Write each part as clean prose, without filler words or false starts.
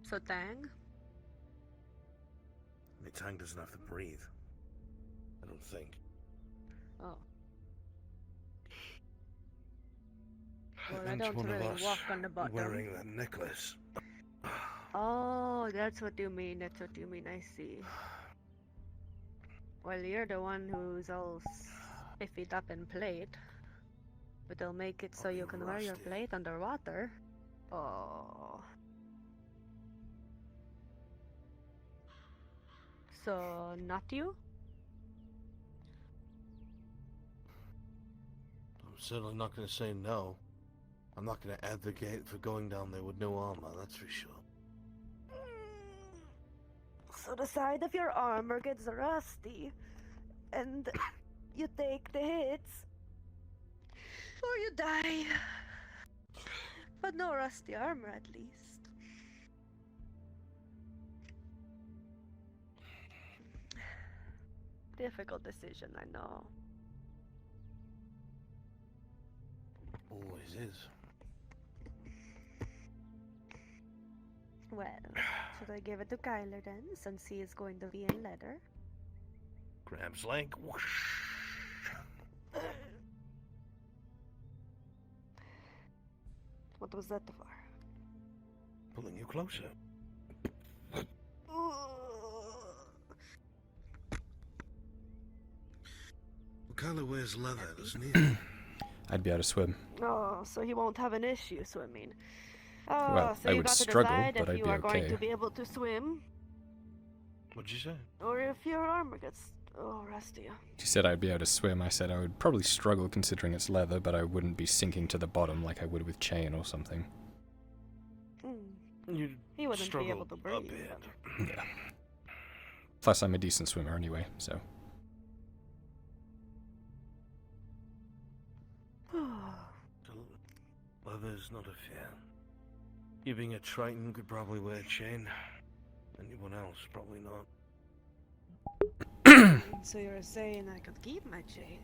So Tang? My Tang doesn't have to breathe. I don't think. Oh. Well, I And don't one really of us walk on the bottom. wearing that necklace. Oh, that's what you mean. That's what you mean. I see. Well, you're the one who's all spiffied up in plate. But they'll make it so you can wear your plate underwater. Oh. So, not you? I'm certainly not going to say no. I'm not going to advocate for going down there with no armor, that's for sure. So the side of your armor gets rusty, and you take the hits, or you die. But no rusty armor, at least. Difficult decision, I know. Always is. Well, should I give it to Kyler then, since he is going to be in leather? Grabs leg. Whoosh. What was that for? Pulling you closer. Kyler wears leather, doesn't he? I'd be able to swim. Oh, so he won't have an issue swimming. Well, so I you would got to struggle, decide but if I'd you be are going okay. to be able to swim, What'd you say? or if your armor gets rusty. She said I'd be able to swim. I said I would probably struggle considering it's leather, but I wouldn't be sinking to the bottom like I would with chain or something. He wouldn't be able to a breathe. bit. Yeah. Plus, I'm a decent swimmer anyway, so. Leather's not a fear. You being a Triton could probably wear a chain. Anyone else, probably not. So you're saying I could keep my chain?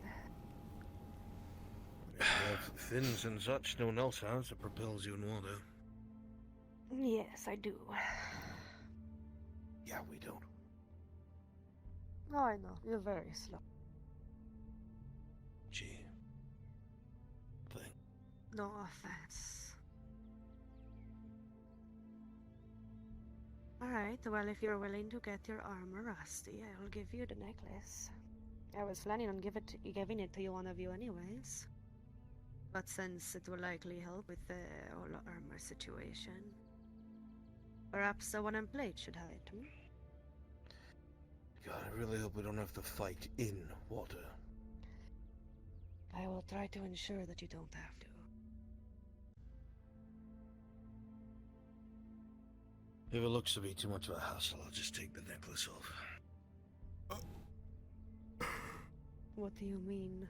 You have fins and such no one else has that propels you in water. Yes, I do. Yeah, we don't. Oh, I know. You're very slow. Gee. Thing. No offense. Alright, well, if you're willing to get your armor rusty, I will give you the necklace. I was planning on giving it to one of you anyways. But since it will likely help with the whole armor situation, perhaps the one in plate should have it, hmm? God, I really hope we don't have to fight in water. I will try to ensure that you don't have to. If it looks to be too much of a hassle, I'll just take the necklace off. What do you mean?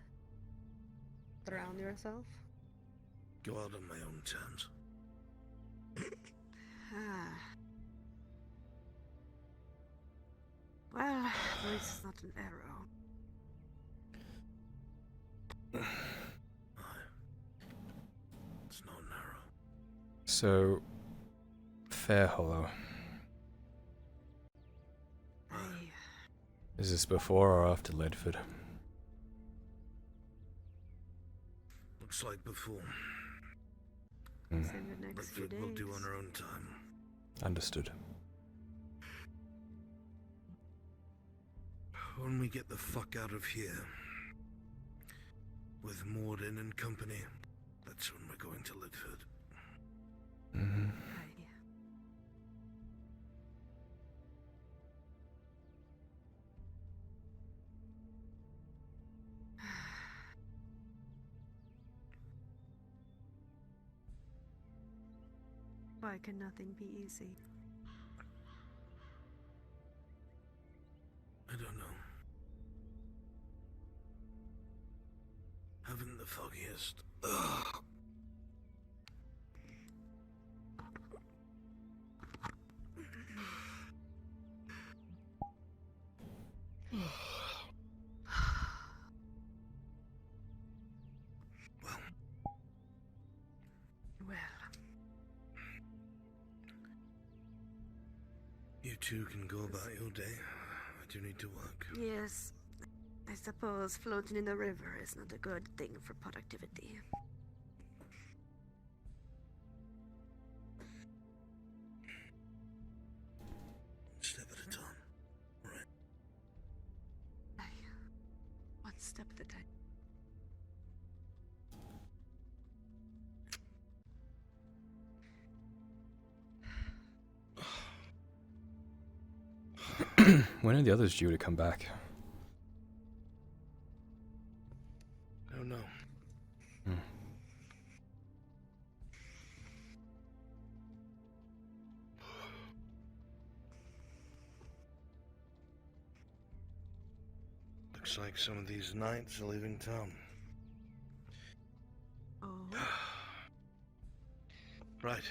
Drown yourself? Go out on my own terms. Well, at least it's not an arrow. It's not an arrow. So, Fair Hollow. Is this before or after Ledford? Looks like before. In the next few days. We'll do on our own time. Understood. When we get the fuck out of here, with Morden and company, that's when we're going to Lidford. Mm-hmm. Why can nothing be easy? I don't know. Haven't the foggiest. Ugh. You two can go about your day. I do need to work. Yes, I suppose floating in the river is not a good thing for productivity. Step at a time. Right. Aye, one step at a time. When are the others due to come back? I don't know. Looks like some of these knights are leaving town. Oh, Right.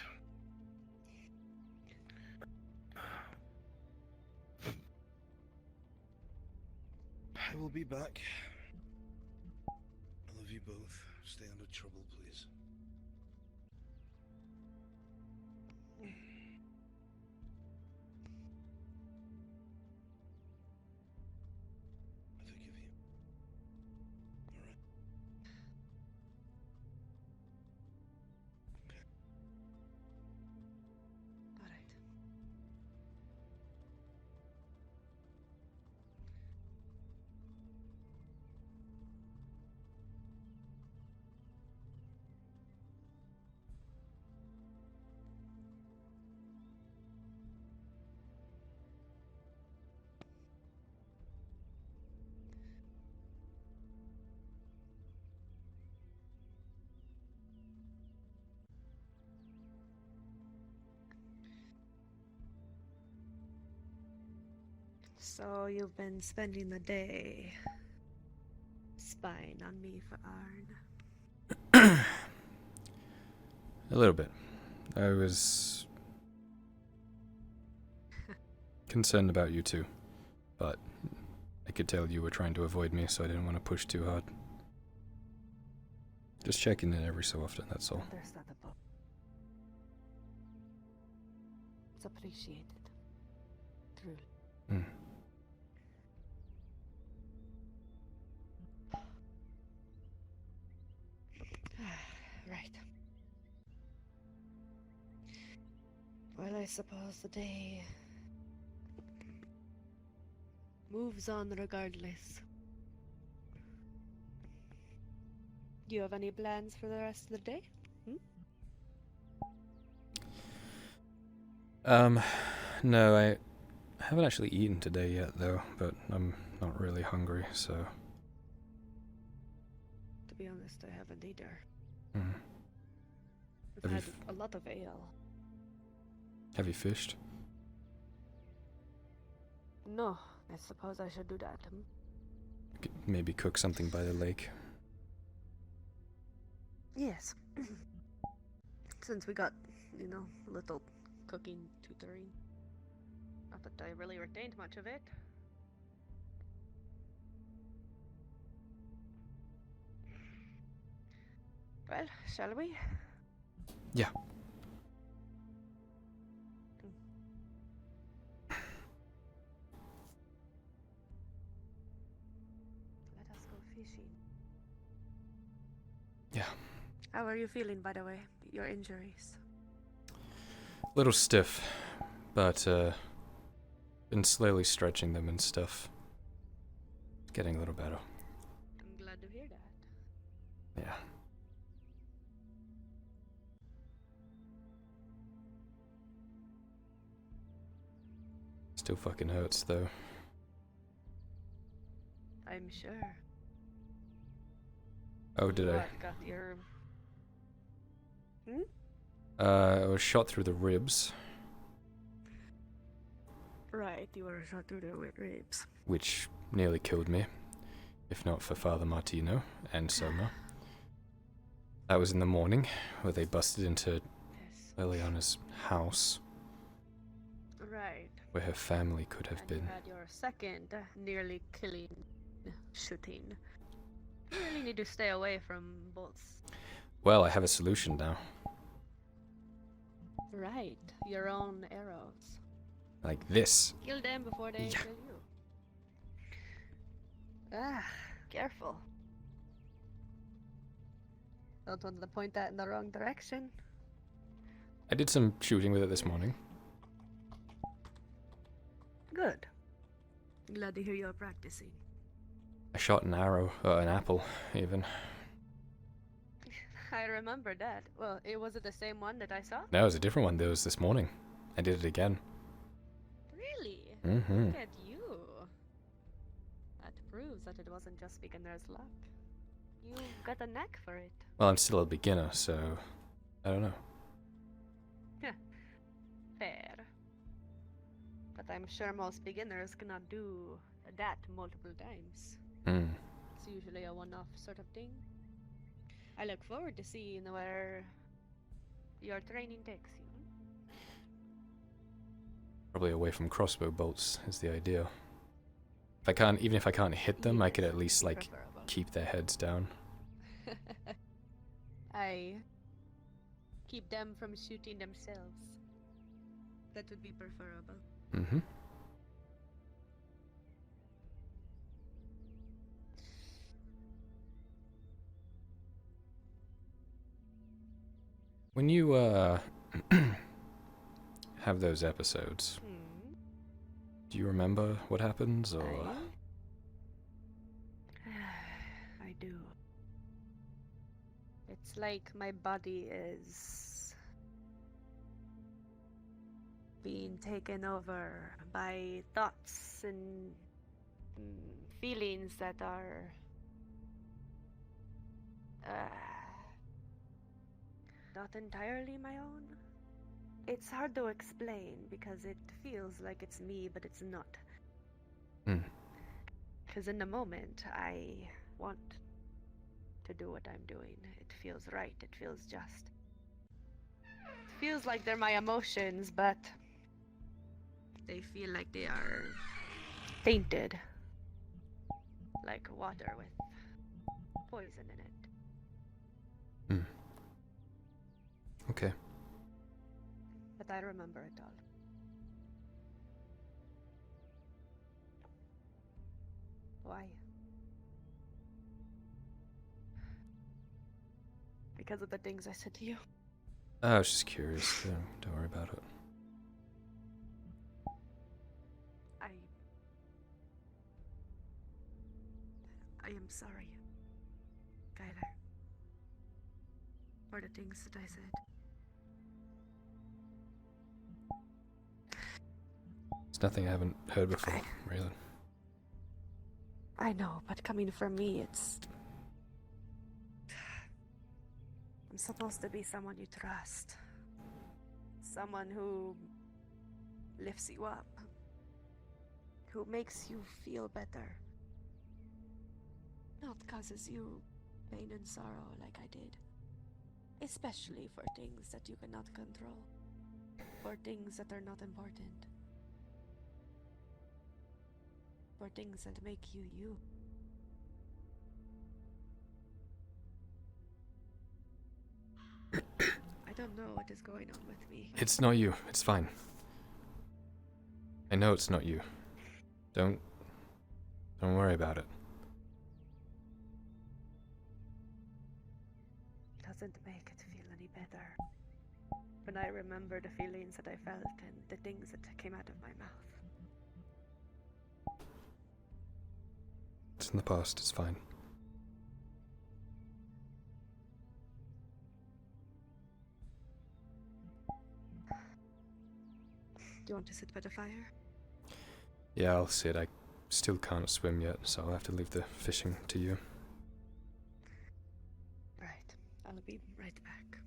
I will be back. I love you both. Stay out of trouble, please. I forgive you. All right. Okay. all right. So you've been spending the day spying on me for Arn. A little bit. I was concerned about you two, but I could tell you were trying to avoid me, so I didn't want to push too hard. Just checking in every so often, that's all. Understandable. It's appreciated. Truly. Hmm. Right. Well, I suppose the day moves on regardless. Do you have any plans for the rest of the day? No, I haven't actually eaten today yet, though, but I'm not really hungry, so... To be honest, I haven't either. Hmm. I've Have you had a lot of ale. Have you fished? No, I suppose I should do that. Could maybe cook something by the lake. Yes. Since we got, a little cooking tutoring. Not that I really retained much of it. Well, shall we? Yeah. Let us go fishing. Yeah. How are you feeling, by the way? Your injuries? Little stiff, but been slowly stretching them and stuff. Getting a little better. I'm glad to hear that. Yeah. Still fucking hurts though. I'm sure. Oh, did I? What, got your... I was shot through the ribs, Right, you were shot through the ribs. which nearly killed me, if not for Father Martino and Soma. That was in the morning, where they busted into Yes. Liliana's house, Right. where her family could have And you been. had your second nearly killing shooting. You really need to stay away from bullets. Well, I have a solution now. Right, your own arrows. Like this. Kill them before they Yeah. kill you. Ah, careful. Don't want to point that in the wrong direction. I did some shooting with it this morning. Good. Glad to hear you're practicing. I shot an arrow, an apple, even. I remember that. Well, was it the same one that I saw? No, it was a different one. That was this morning. I did it again. Really? Mm-hmm. Look at you. That proves that it wasn't just beginner's luck. You got a knack for it. Well, I'm still a beginner, so I don't know. Fair. But I'm sure most beginners cannot do that multiple times. Hmm. It's usually a one-off sort of thing. I look forward to seeing where your training takes you. Probably away from crossbow bolts is the idea. If I can't, even if I can't hit them, I could at least like Preferable. keep their heads down. I keep them from shooting themselves. That would be preferable. Mm-hmm. When you have those episodes, do you remember what happens, or? I do. It's like my body is being taken over by thoughts and feelings that are not entirely my own. It's hard to explain because it feels like it's me, but it's not. Because in the moment, I want to do what I'm doing. It feels right. It feels just. It feels like they're my emotions, but they feel like they are tainted. Like water with poison in it. Okay. But I remember it all. Why? Because of the things I said to you. I was just curious. Don't worry about it. I am sorry, Kyler, for the things that I said. It's nothing I haven't heard before, really. I know, but coming from me, it's... I'm supposed to be someone you trust. Someone who lifts you up. Who makes you feel better. Not causes you pain and sorrow like I did. Especially for things that you cannot control. For things that are not important. For things that make you you. I don't know what is going on with me. It's not you. It's fine. I know it's not you. Don't worry about it. Doesn't make it feel any better. When I remember the feelings that I felt and the things that came out of my mouth. It's in the past. It's fine. Do you want to sit by the fire? Yeah, I'll sit. I still can't swim yet, so I'll have to leave the fishing to you. Right. I'll be right back.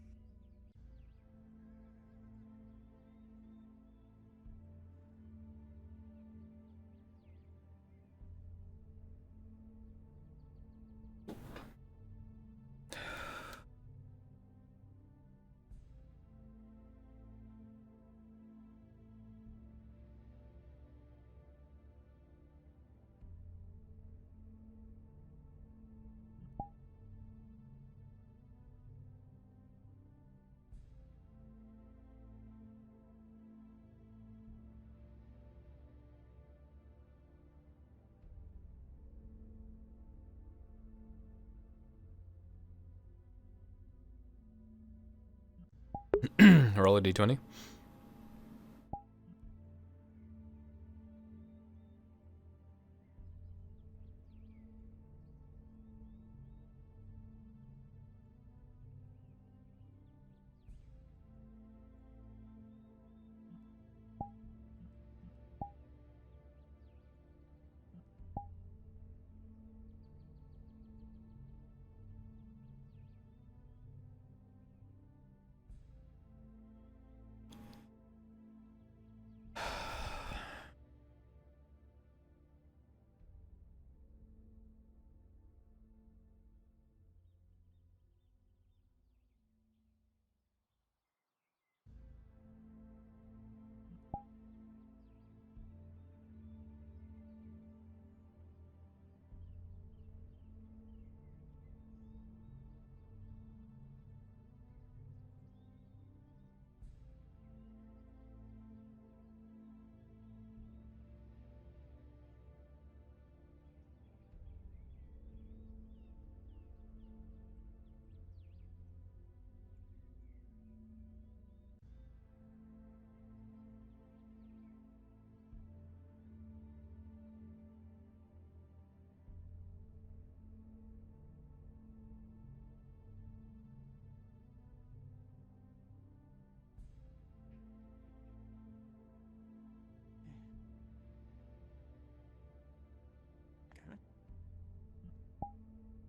Roll a d20.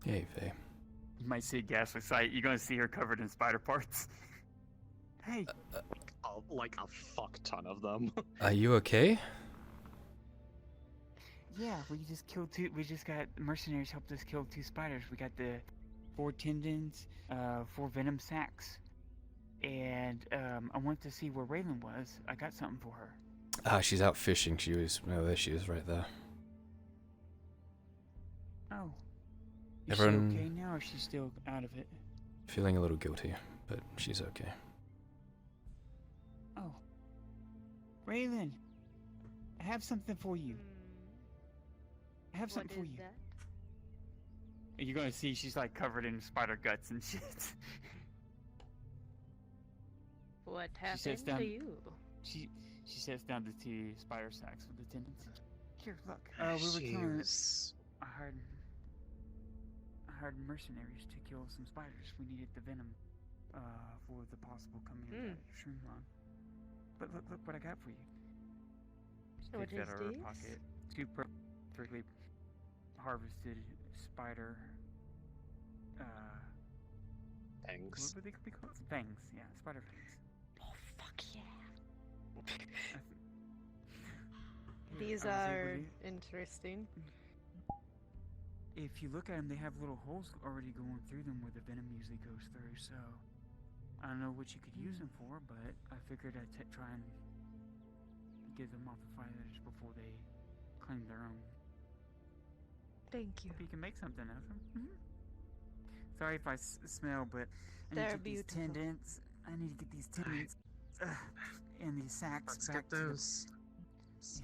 Hey, Faye. You might see a ghastly sight. You're gonna see her covered in spider parts. Hey. Like a fuck ton of them. Are you okay? Yeah, we just killed two. We just got mercenaries helped us kill 2 spiders. We got the 4 tendons, 4 venom sacs, and I went to see where Raylan was. I got something for her. Ah, she's out fishing. She was. Oh, there she is, right there. Oh. Is Everyone- she okay now, or is she still out of it? Feeling a little guilty, but she's okay. Oh. Raylan, I have something for you. I have something for you. That? You're gonna see she's like covered in spider guts and shit. What sits happened down- to you? She sets down the 2 spider sacks with the tendons. Here, look. We were killing. I hired mercenaries to kill some spiders. We needed the venom for the possible coming of that shroom run. But look what I got for you. She What takes is out of her this? pocket 2 perfectly harvested spider. Thanks. What would they be called? Fangs. Yeah, spider fangs. Oh fuck yeah! I th- These I was able are to- interesting. If you look at them, they have little holes already going through them where the venom usually goes through, so I don't know what you could use them for, but I figured I'd try and get them off the fighters before they claim their own. Thank you. Hope you can make something out of them. Sorry if I smell, but I need They're to get these beautiful. tendons. I need to get these tendons and these sacks Let's back get to the- those.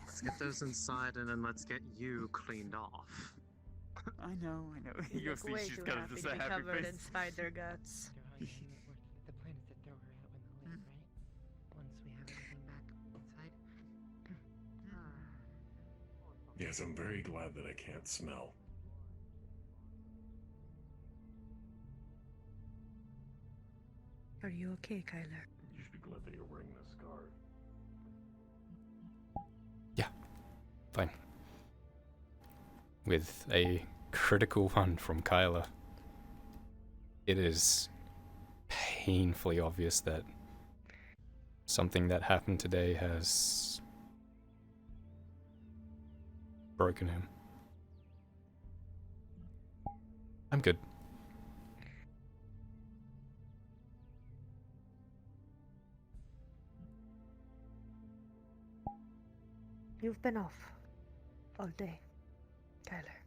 Let's get those inside, and then let's get you cleaned off. I know. You You'll look see way she's too got happy just to a be happy covered in face. spider guts. The plan is to throw her out in the lake, right? Once we have everything back inside. Yes, I'm very glad that I can't smell. Are you okay, Kyler? You should be glad that you're wearing this scar. Fine. With a critical one from Kyler, it is painfully obvious that something that happened today has broken him. I'm good. You've been off all day, Kyler.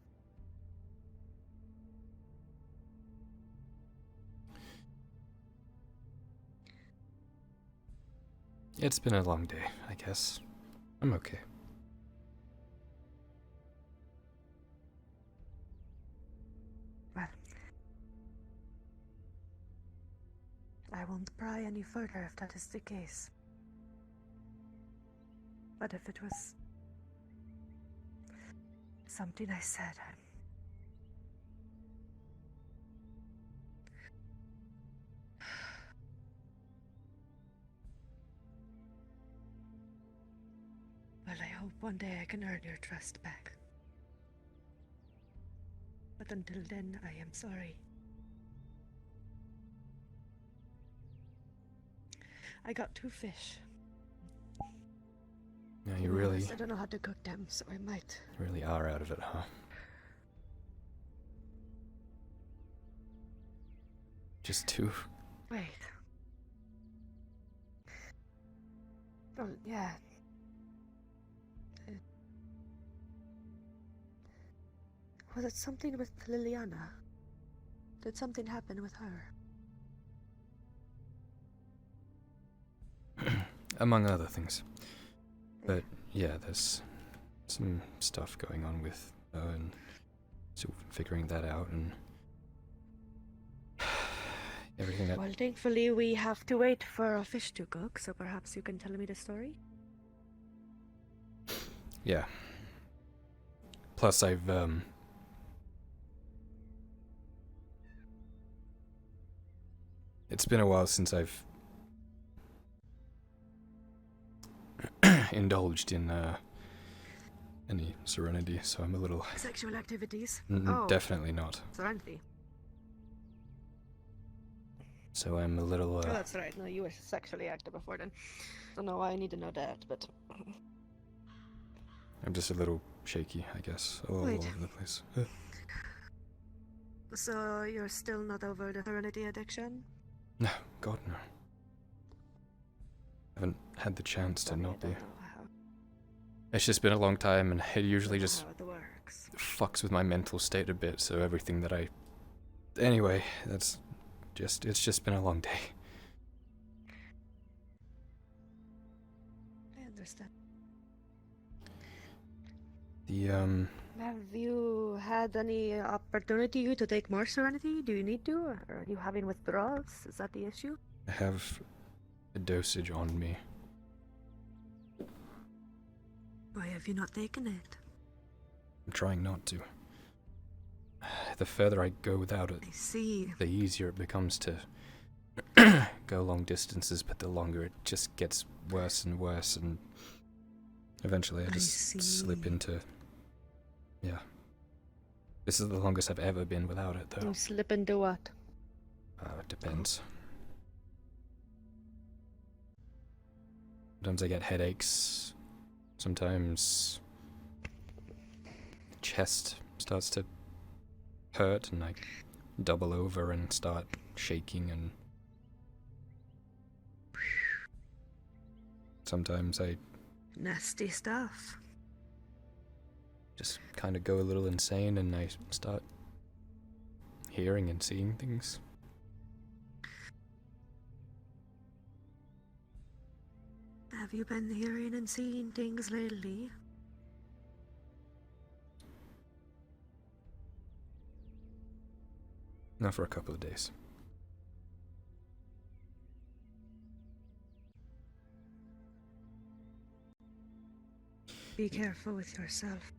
It's been a long day, I guess. I'm okay. Well, I won't pry any further if that is the case. But if it was something I said, well, I hope one day I can earn your trust back. But until then, I am sorry. I got 2 fish. Yeah, To you be really, honest, I don't know how to cook them, so I might. really are out of it, huh? Just 2. Wait. Oh, yeah. Was it something with Liliana? Did something happen with her? Among other things. But yeah, there's some stuff going on with her and sort of figuring that out and everything that. Well, thankfully we have to wait for a fish to cook, so perhaps you can tell me the story? Yeah. Plus, I've it's been a while since I've indulged in any serenity, so I'm a little. Sexual activities? Definitely not. Serenity. So I'm a little. Oh, that's right. No, you were sexually active before then. Don't know why I need to know that, but. I'm just a little shaky, I guess, all Wait. over the place. So you're still not over the serenity addiction? No, God no. Haven't had the chance to Sorry, I not be. don't know how It's just been a long time, and it usually just how it works. fucks with my mental state a bit. So everything that I. Anyway, it's just been a long day. I understand. The Have you had any opportunity to take more serenity? Do you need to? Or are you having withdrawals? Is that the issue? I have a dosage on me. Why have you not taken it? I'm trying not to. The further I go without it, I see. the easier it becomes to go long distances, but the longer it just gets worse and worse, and eventually I I just slip see. into. Yeah. This is the longest I've ever been without it, though. You slip into what? It depends. Sometimes I get headaches. Sometimes chest starts to hurt and I double over and start shaking, and sometimes I Nasty stuff. just kind of go a little insane and I start hearing and seeing things. Have you been hearing and seeing things lately? Not for a couple of days. Be careful with yourself.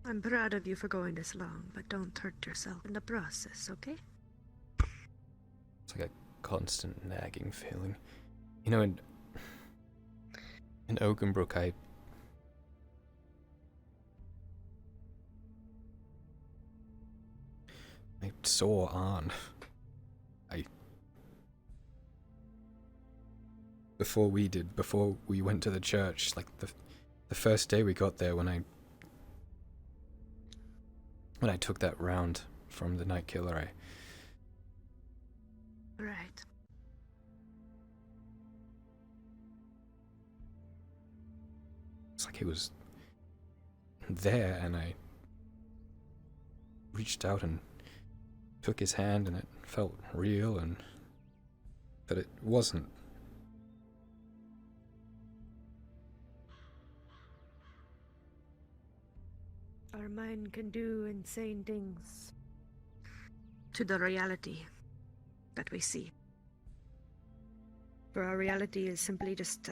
I'm proud of you for going this long, but don't hurt yourself in the process, okay? It's like a constant nagging feeling. You know, in Oakenbrook, I saw Arn. Before we went to the church, like the first day we got there, when I took that round from the Night Killer, Right. it's like he was there, and I reached out and took his hand, and it felt real, but it wasn't. Our mind can do insane things to the reality that we see. For our reality is simply just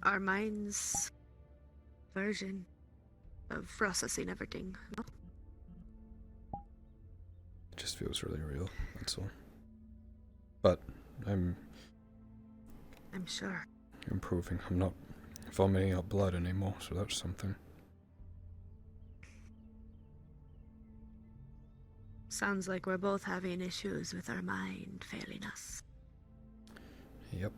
our mind's version of processing everything. No? It just feels really real, that's all. But I'm sure. improving. I'm not vomiting out blood anymore, so that's something. Sounds like we're both having issues with our mind failing us. Yep.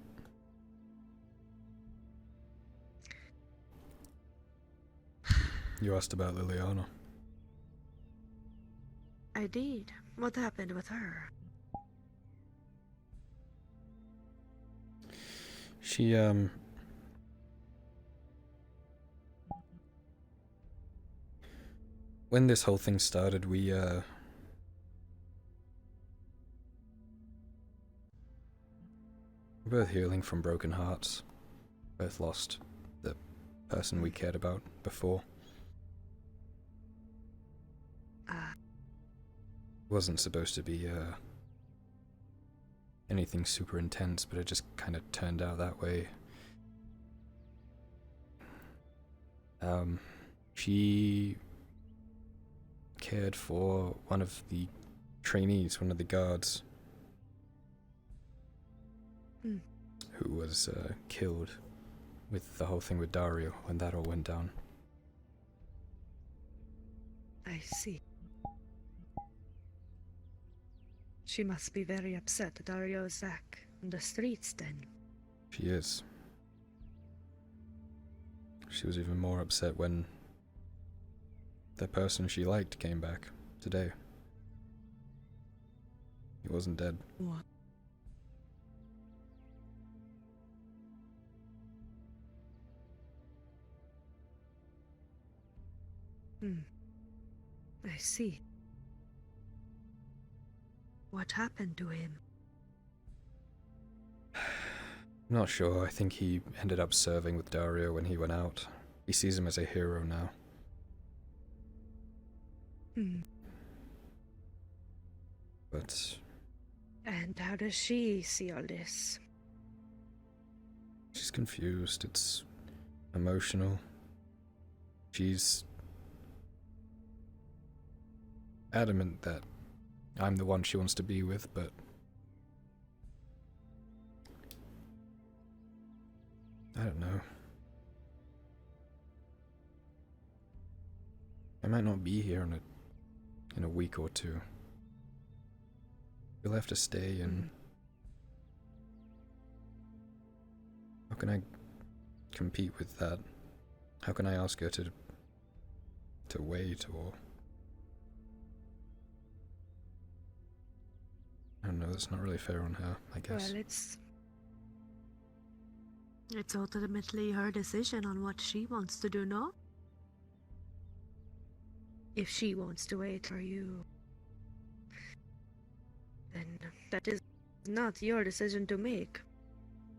You asked about Liliana. I did. What happened with her? She, when this whole thing started, we we're both healing from broken hearts. Both lost the person we cared about before. Wasn't supposed to be anything super intense, but it just kind of turned out that way. She cared for one of the trainees, one of the guards, who was killed with the whole thing with Dario when that all went down. I see. She must be very upset that Dario's back on the streets then. She is. She was even more upset when the person she liked came back today. He wasn't dead. What? I see. What happened to him? I'm not sure. I think he ended up serving with Dario when he went out. He sees him as a hero now. But... And how does she see all this? she's confused. It's emotional. She's adamant that I'm the one she wants to be with, but I don't know. I might not be here in a week or two. You'll have to stay, and how can I compete with that? How can I ask her to wait, or I don't know, that's not really fair on her, I guess. Well, it's ultimately her decision on what she wants to do, no? If she wants to wait for you, then that is not your decision to make.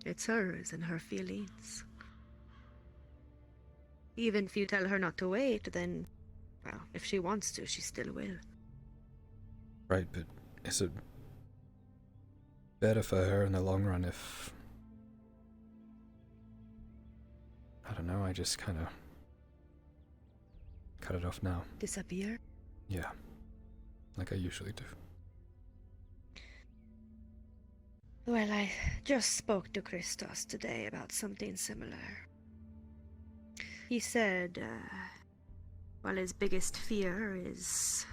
It's hers and her feelings. Even if you tell her not to wait, then, well, if she wants to, she still will. Right, but is it better for her in the long run if... I don't know, I just kind of cut it off now. Disappear? Yeah, like I usually do. Well, I just spoke to Christos today about something similar. He said, well, his biggest fear is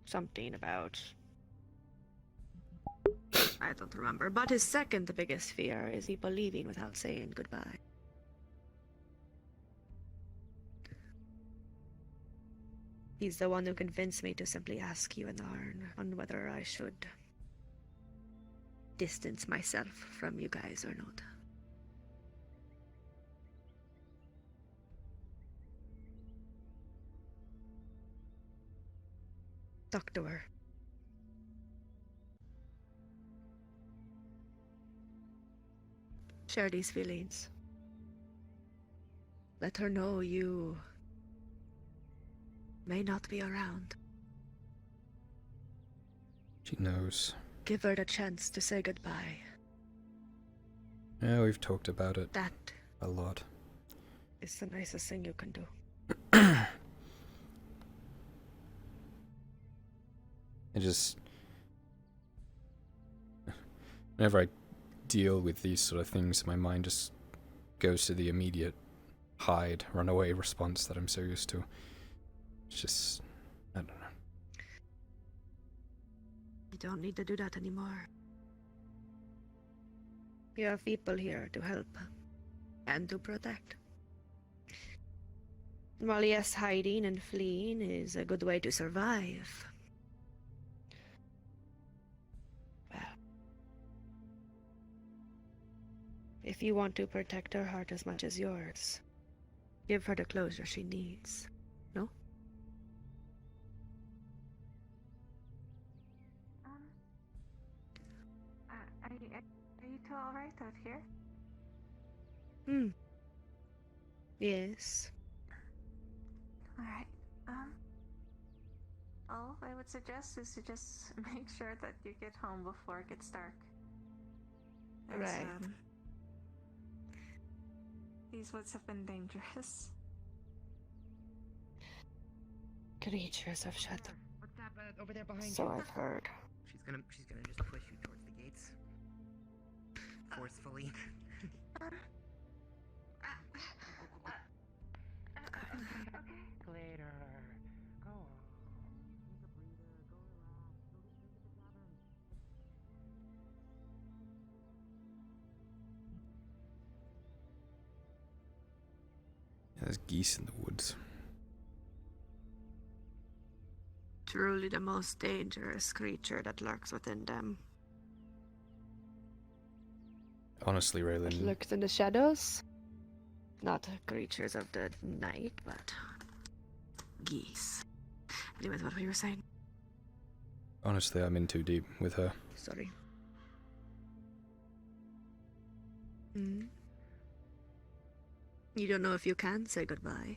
something about... I don't remember, but his second biggest fear is people leaving without saying goodbye. He's the one who convinced me to simply ask you and Arn on whether I should distance myself from you guys or not. Talk to her. Share these feelings. Let her know you may not be around. She knows. Give her the chance to say goodbye. Yeah, we've talked about it That a lot. is the nicest thing you can do. I just... Whenever I deal with these sort of things, my mind just goes to the immediate hide, run away response that I'm so used to. It's just... I don't know. You don't need to do that anymore. You have people here to help and to protect. Well, yes, hiding and fleeing is a good way to survive. Well, if you want to protect her heart as much as yours, give her the closure she needs. No? Are you two alright out here? Yes. Alright. All I would suggest is to just make sure that you get home before it gets dark. There's, Right. These woods have been dangerous. Creatures have shut them. What's that over there behind So you? I've heard. She's gonna just push you towards the gates. Forcefully. Later. Go on. Take a breather. Go relax. Go to the tavern. There's geese in the woods. Truly the most dangerous creature that lurks within them. Honestly, It Raylan, lurks in the shadows. Not creatures of the night, but geese. Anyways, what were you saying? honestly, I'm in too deep with her. Sorry. Hmm? You don't know if you can say goodbye.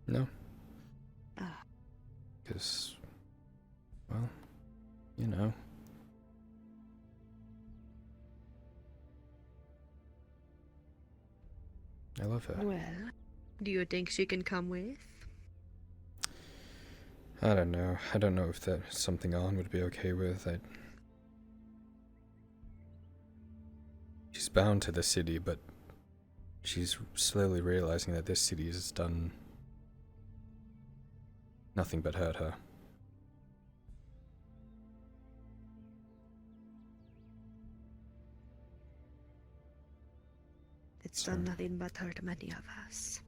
No, Ah, because, well, you know. I love her. well, do you think she can come with? I don't know. I don't know if that's something Arn would be okay with. She's bound to the city, but she's slowly realizing that this city has done nothing but hurt her. It's So- done nothing but hurt many of us.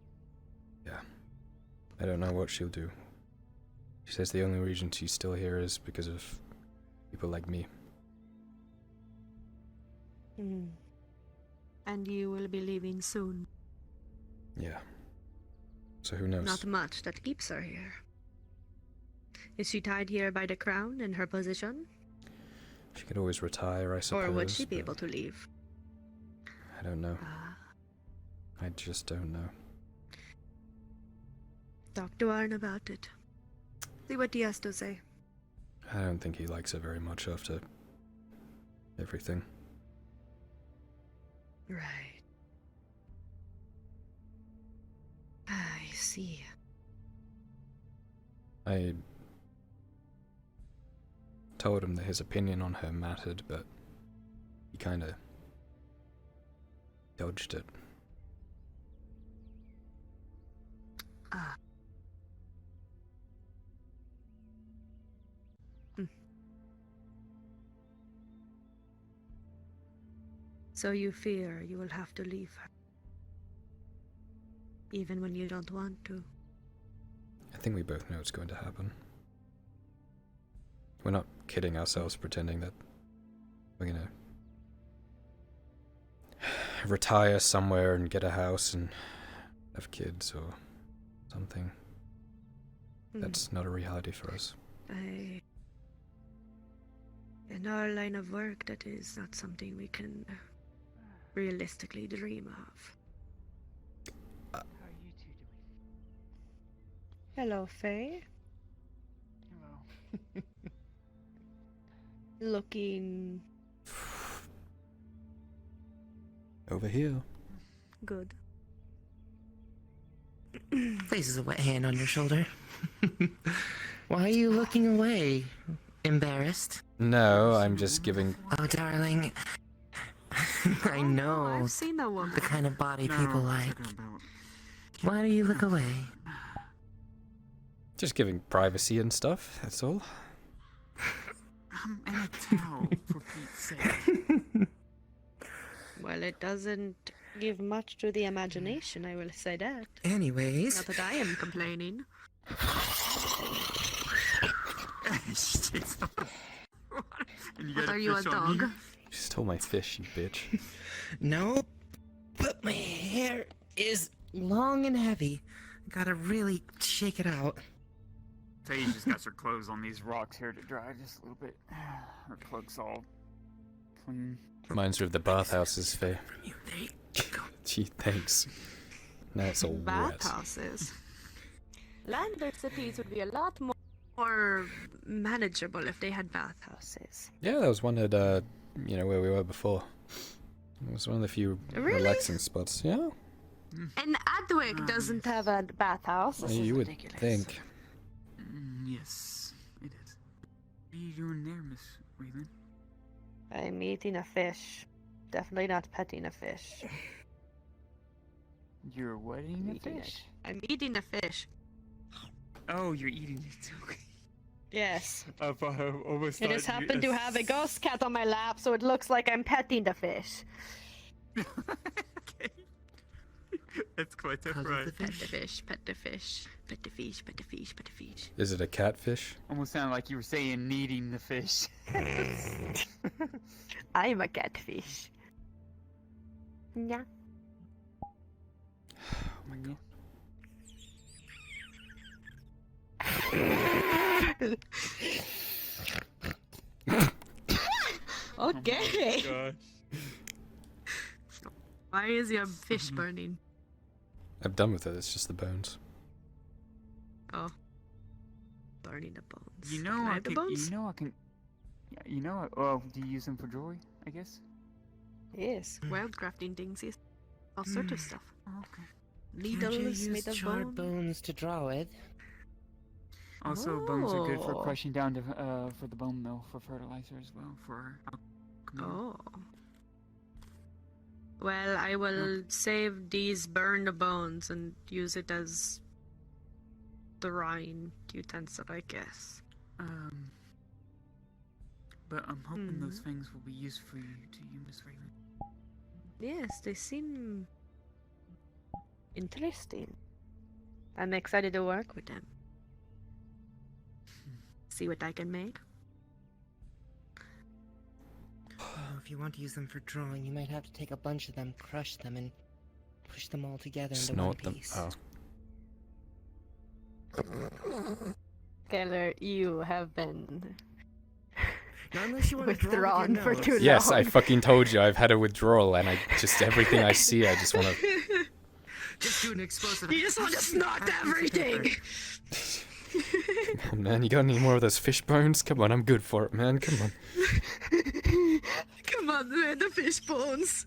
I don't know what she'll do. She says the only reason she's still here is because of people like me. Hmm. And you will be leaving soon. Yeah. So who knows? Not much that keeps her here. Is she tied here by the crown and her position? She could always retire, I suppose. Or would she be but able to leave? I don't know. Ah, I just don't know. talk to Arn about it. See what he has to say. I don't think he likes her very much after everything. Right. I see. I told him that his opinion on her mattered, but he kinda dodged it. Ah. So you fear you will have to leave her. Even when you don't want to. I think we both know it's going to happen. We're not kidding ourselves pretending that we're gonna retire somewhere and get a house and have kids or something. That's not a reality for us. In our line of work, that is not something we can realistically dream of. How are you two doing? Hello, Faye. Hello. Looking Over here. good. Places a wet hand on your shoulder. Why are you looking away? Embarrassed? No, I'm just giving. Oh, darling. I Oh, know I've seen that woman. the kind of body No, people I'm like. talking about- Why do you look away? Just giving privacy and stuff, that's all. I'm in a towel, for Pete's sake. Well, it doesn't give much to the imagination, I will say that. Anyways. Not that I am complaining. What are you, a dog? You stole my fish, you bitch. No, but my hair is long and heavy. Gotta really shake it out. Faye just got her clothes on these rocks here to dry just a little bit. Her cloak's all clean. Reminds her of the bathhouses, Faye. You, there you go. Gee, thanks. Now it's all wet. Bathhouses. Landers cities would be a lot more manageable if they had bathhouses. Yeah, that was one at, you know, where we were before. It was one of the few Really? relaxing spots. Yeah, And Adwick doesn't have a bathhouse. This is you would ridiculous. think. Yes, it is. What are you doing there, Miss Whelan? I'm eating a fish. Definitely not petting a fish. You're wedding a Eating fish? it. I'm eating a fish. Oh, you're eating it. Okay. Yes. I almost I just happen to have a ghost cat on my lap, so it looks like I'm petting the fish. Okay. That's quite How's right. the Pet the fish? fish, pet the fish, pet the fish, pet the fish, pet the fish. Is it a catfish? Almost sounded like you were saying kneading the fish. I'm a catfish. Yeah. Oh my god. Okay. God. Why is your fish burning? I'm done with it, it's just the bones. Oh. Burning the bones. You know Can I I have the can. bones? You know I can. Yeah, you know. Oh, do you use them for jewelry? I guess. Yes. Wild crafting things, yes. All sorts of stuff. Oh, okay. Needles Can't you made use of charred bone. bones to draw with? Also, bones are good for Oh. crushing down to for the bone mill for fertilizer as well for alchemy. Oh. Well, I will save these burned bones and use it as drying utensil, I guess. But I'm hoping those things will be useful to you, Miss Raven. Yes, they seem interesting. I'm excited to work with them. See what I can make. Oh, if you want to use them for drawing, you might have to take a bunch of them, crush them, and push them all together into one Snort them. piece. Oh. Keller, you have been Not unless you want to draw with your withdrawn for nose. too long. Yes, I fucking told you, I've had a withdrawal and I just, everything I see, I just want to... Just do an explosive. You just want to snort everything! Come on, man, you got any more of those fish bones? Come on, I'm good for it, man, come on. Come on, man, the fish bones.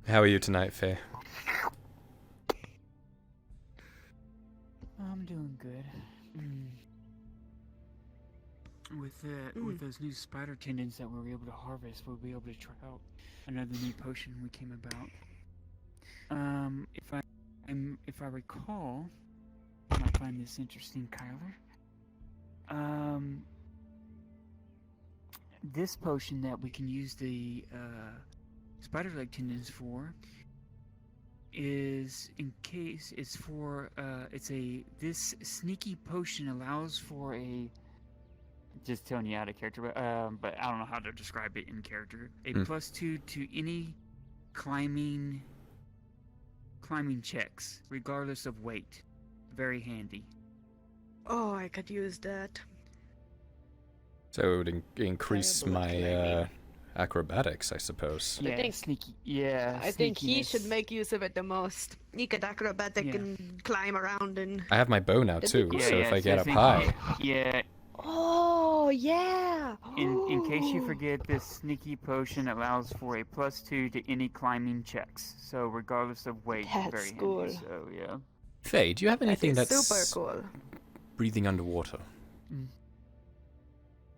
How are you tonight, Faye? I'm doing good. With those new spider tendons that we were able to harvest, we'll be able to try out another new potion we came about. If I recall, you might find this interesting, Kyler. This potion that we can use the spider leg tendons for is this sneaky potion allows for a, just telling you out of character, but I don't know how to describe it in character. A +2 to any climbing checks, regardless of weight. Very handy. Oh, I could use that. So it would increase Terrible at my climbing. acrobatics, I suppose. Yeah, think- sneaky. Yeah, I think he should sneakiness. make use of it the most. He could acrobatic Yeah. and climb around and. I have my bow now That'd be too, cool. Yeah, so yeah, if I so get up think- high, Yeah, Oh yeah. in case you forget, this sneaky potion allows for a +2 to any climbing checks. So regardless of weight, That's very cool. handy. So yeah. Faye, do you have That anything is that's super cool. breathing underwater?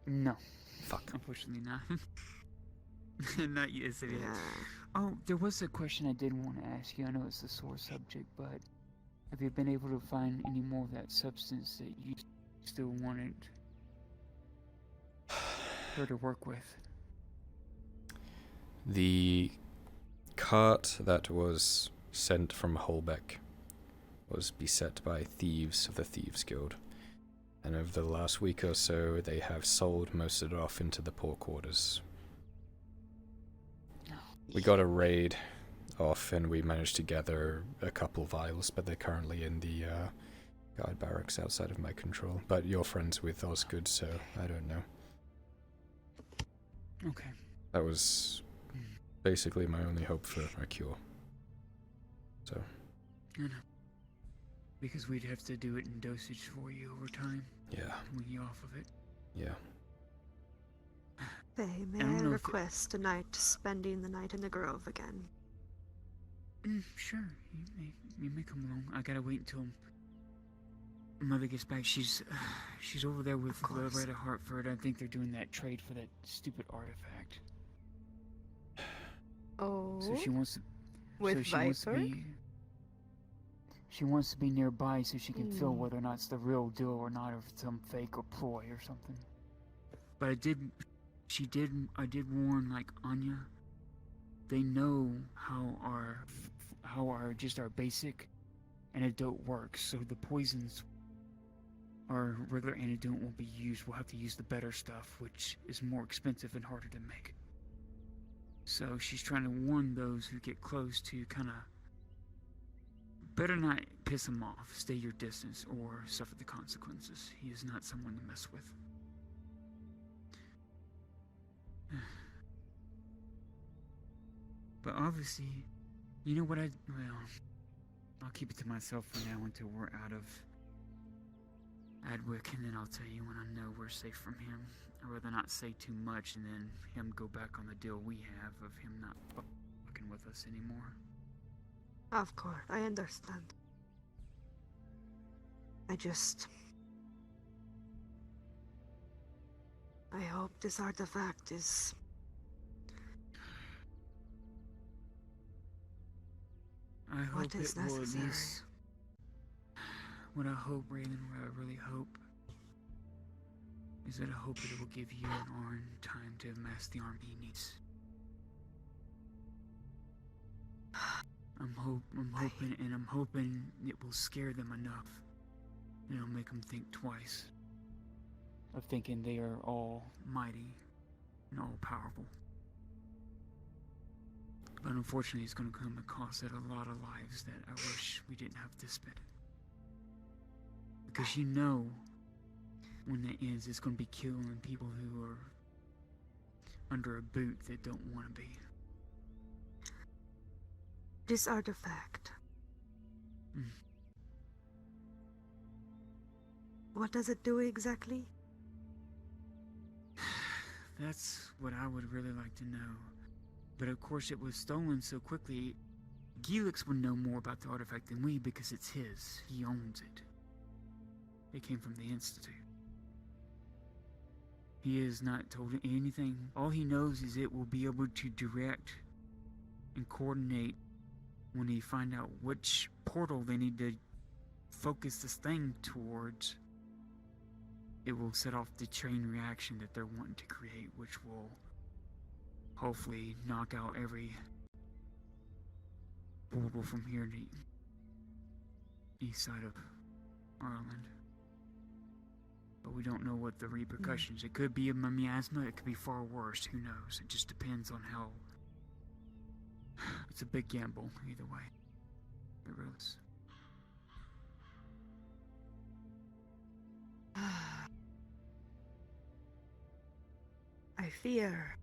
No, Fuck. unfortunately not. Not yet. So yeah. Yeah. Oh, there was a question I did want to ask you. I know it's a sore subject, but have you been able to find any more of that substance that you still wanted her to work with? The cart that was sent from Holbeck was beset by thieves of the Thieves Guild, and over the last week or so they have sold most of it off into the poor quarters. We got a raid off and we managed to gather a couple vials, but they're currently in the guard barracks outside of my control. But you're friends with Osgood, so I don't know. Okay. That was basically my only hope for a cure. So, I know. Because we'd have to do it in dosage for you over time. yeah, When you're off of it. yeah. Faye, may I don't I know if it- request tonight spending the night in the grove again? Sure. You may come along. I gotta wait until Mother gets back. She's over there with the course. Red of Hartford. I think they're doing that trade for that stupid artifact. Oh, So she wants to. with so she wants to Viper? be. She wants to be nearby so she can feel Hmm. whether or not it's the real deal or not, or if it's some fake or ploy or something. But I did warn like Anya. They know how our just our basic antidote works. So the poisons, our regular antidote won't be used. We'll have to use the better stuff, which is more expensive and harder to make. So she's trying to warn those who get close to kind of better not piss him off. Stay your distance or suffer the consequences. He is not someone to mess with. But obviously, you know what I'll keep it to myself for now until we're out of Adwick, and then I'll tell you when I know we're safe from him. I'd rather not say too much and then him go back on the deal we have of him not fucking with us anymore. Of course, I understand. I hope this artifact is... I hope What is it will at necessary? least. What I hope, Raylan, what I really hope is that I hope that it will give you and Arn time to amass the army he needs. I'm hoping it will scare them enough. And it'll make them think twice. Of thinking they are all mighty and all powerful. But unfortunately, it's going to come at cost at a lot of lives that I wish we didn't have to spend. Because you know, when that ends, it's going to be killing people who are under a boot that don't want to be. This artifact... Mm. What does it do exactly? That's what I would really like to know. But of course it was stolen so quickly. Gelix would know more about the artifact than we because it's his. He owns it. It came from the Institute. He has not told anything. All he knows is it will be able to direct and coordinate when they find out which portal they need to focus this thing towards. It will set off the chain reaction that they're wanting to create, which will hopefully knock out every portal from here to east side of Ireland. But we don't know what the repercussions. It could be a miasma, it could be far worse, who knows? It just depends on how... It's a big gamble, either way. It really is. I fear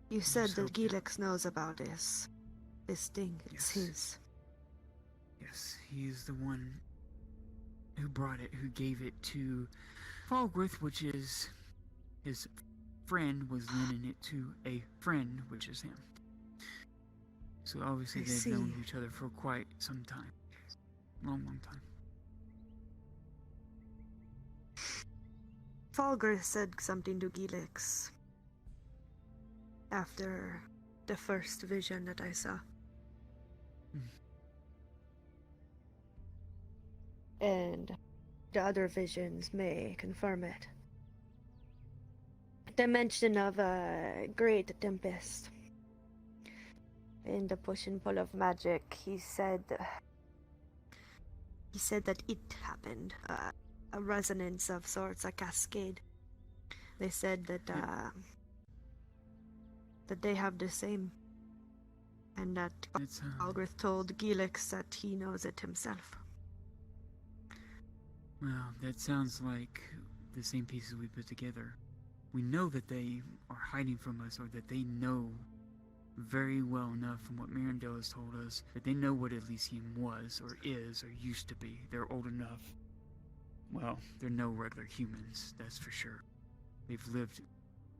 You said that hope that- Gilix knows about this. This thing, it's Yes. his. Yes, he is the one who brought it, who gave it to Falgrith, which is his friend, was lending it to a friend, which is him. So obviously I they've known see. each other for quite some time. Long time. Falger said something to Gilix after the first vision that I saw. And the other visions may confirm it. The mention of a great tempest. In the push and pull of magic, he said that it happened. A resonance of sorts, a cascade. They said that that they have the same, and that It's Algrith told Gilix that he knows it himself. well, that sounds like the same pieces we put together. We know that they are hiding from us, or that they know very well enough from what Mirandel has told us that they know what Elysium was, or is, or used to be. They're old enough. Well, they're no regular humans, that's for sure. They've lived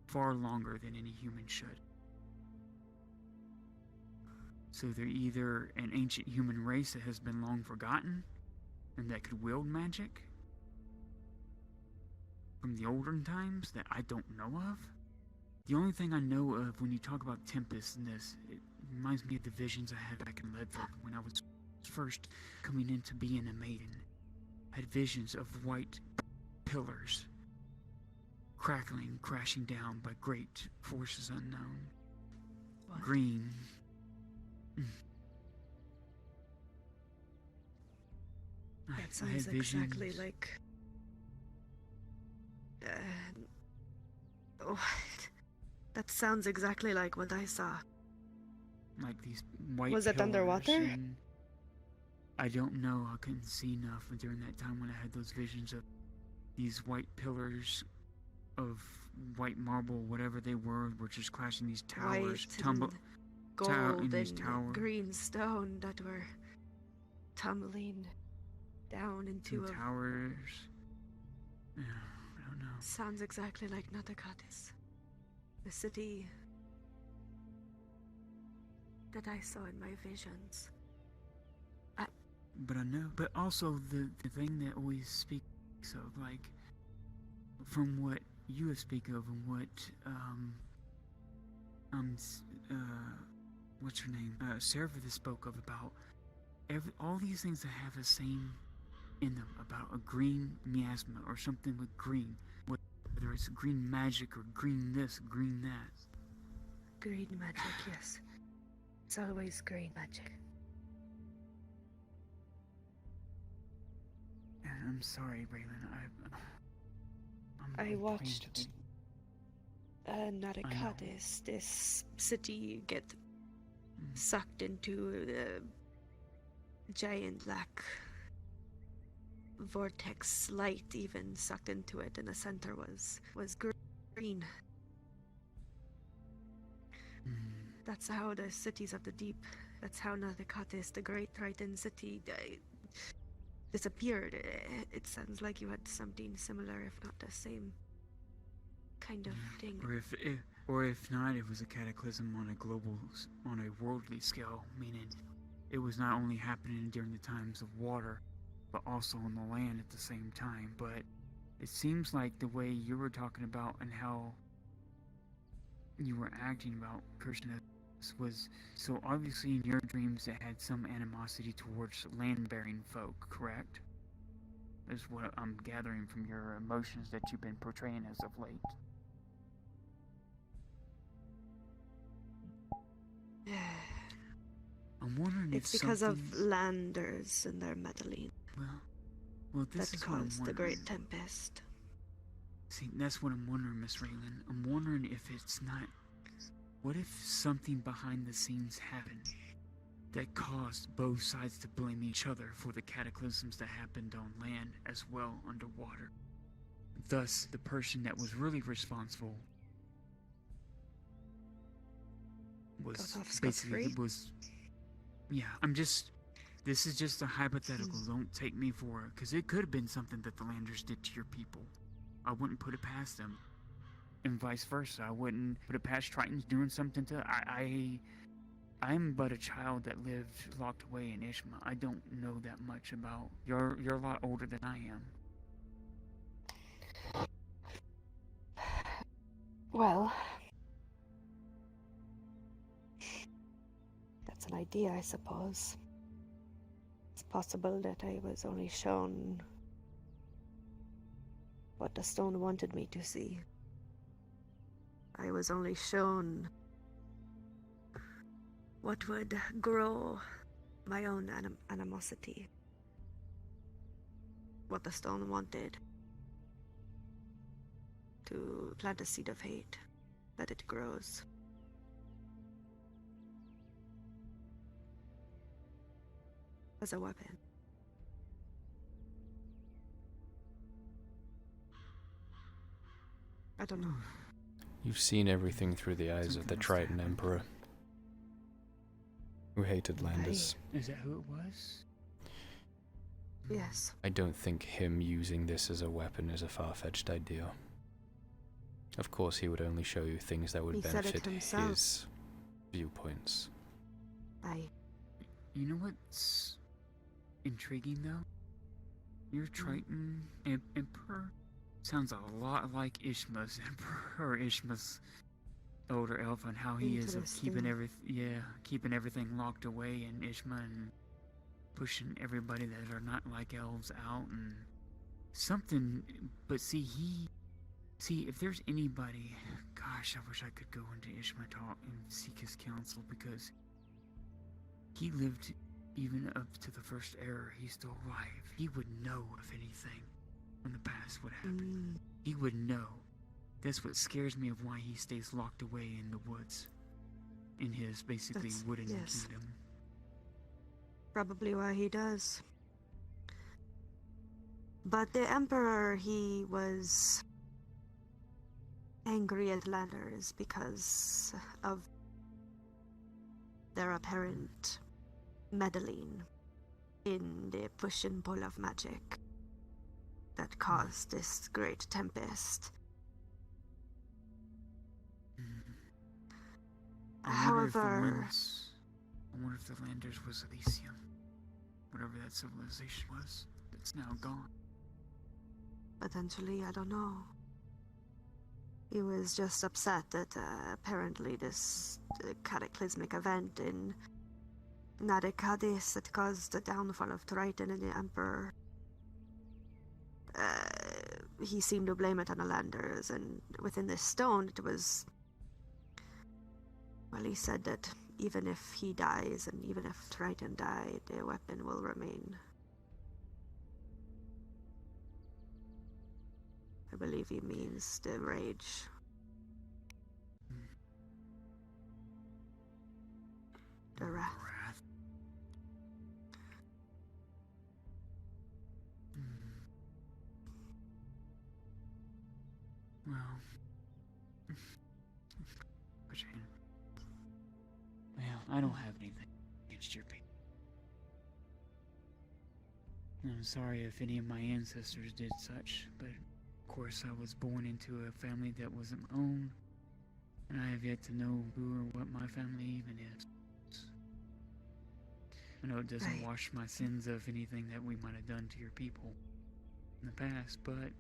far longer than any human should. So they're either an ancient human race that has been long forgotten, and that could wield magic from the olden times that I don't know of. The only thing I know of when you talk about Tempest in this, it reminds me of the visions I had back in Ledford when I was first coming into being a maiden. I had visions of white pillars crackling, crashing down by great forces unknown. What? Green. That I had sounds exactly visions. like. What? That sounds exactly like what I saw. Like these white Was it pillars, underwater? and I don't know. I couldn't see enough during that time when I had those visions of these white pillars of white marble, whatever they were just crashing these towers, White tumble. and gold in these and towers. green stone that were tumbling down into a. Towers. Yeah, I don't know. Sounds exactly like Natakatis. The city that I saw in my visions. But I know. But also the thing that always speaks of, like, from what you speak of and what what's her name? Sarah spoke of about all these things that have the same in them about a green miasma or something with green, whether it's green magic or green this, green that. Green magic, yes. It's always green magic. And I'm sorry, Raylan. I I'm watched plain Natakatis, this city, get sucked into the giant black vortex. Light even sucked into it, and the center was green. That's how the cities of the deep, that's how Natakatis, the great Triton city, disappeared. It sounds like you had something similar, if not the same kind of thing. Or if not, it was a cataclysm on a worldly scale, meaning it was not only happening during the times of water, but also on the land at the same time. But it seems like the way you were talking about and how you were acting about Kirsten was, so obviously in your dreams it had some animosity towards land-bearing folk, correct? Is what I'm gathering from your emotions that you've been portraying as of late. I'm wondering It's if because of something- landers and their meddling well, this that is what I'm caused the wondering. Great Tempest. See, that's what I'm wondering, Miss Raylan. I'm wondering if it's not. What if something behind the scenes happened that caused both sides to blame each other for the cataclysms that happened on land as well underwater? Thus, the person that was really responsible was Got off basically scot-free? it was. Yeah, this is just a hypothetical. Don't take me for it, because it could have been something that the Landers did to your people. I wouldn't put it past them, and vice versa. I wouldn't put it past Tritons doing something to. I'm but a child that lived locked away in Ishma. I don't know that much about. You're a lot older than I am. Well, that's an idea, I suppose. It's possible that I was only shown what the stone wanted me to see. I was only shown what would grow my own animosity. What the stone wanted. To plant a seed of hate, that it grows. As a weapon. I don't know. You've seen everything through the eyes of the Triton Emperor, who hated Landers. Is that who it was? Yes. I don't think him using this as a weapon is a far-fetched idea. Of course, he would only show you things that would He said it benefit himself. his viewpoints. You know what's intriguing though? Your Triton Emperor sounds a lot like Ishma's Emperor, or Ishma's older elf, and how he is of keeping keeping everything locked away in Ishma and pushing everybody that are not like elves out and something. But see, if there's anybody, gosh, I wish I could go into Ishma talk and seek his counsel, because he lived even up to the first era. He's still alive. He would know if anything from the past would happen. He would know. That's what scares me of why he stays locked away in the woods, in his basically wooden kingdom. Probably why he does. But the Emperor, he was angry at Landers because of their apparent meddling in the push and pull of magic that caused this great tempest. I wonder However, if the Landers was Elysium, whatever that civilization was, that's now gone. potentially, I don't know. He was just upset that apparently this cataclysmic event in Narikadis that caused the downfall of Triton and the Emperor. He seemed to blame it on the Landers, and within this stone it was... Well, he said that even if he dies and even if Triton died, the weapon will remain. I believe he means the rage. The wrath. Well, I don't have anything against your people. I'm sorry if any of my ancestors did such, but of course I was born into a family that wasn't my own, and I have yet to know who or what my family even is. I know it doesn't wash my sins of anything that we might have done to your people in the past, but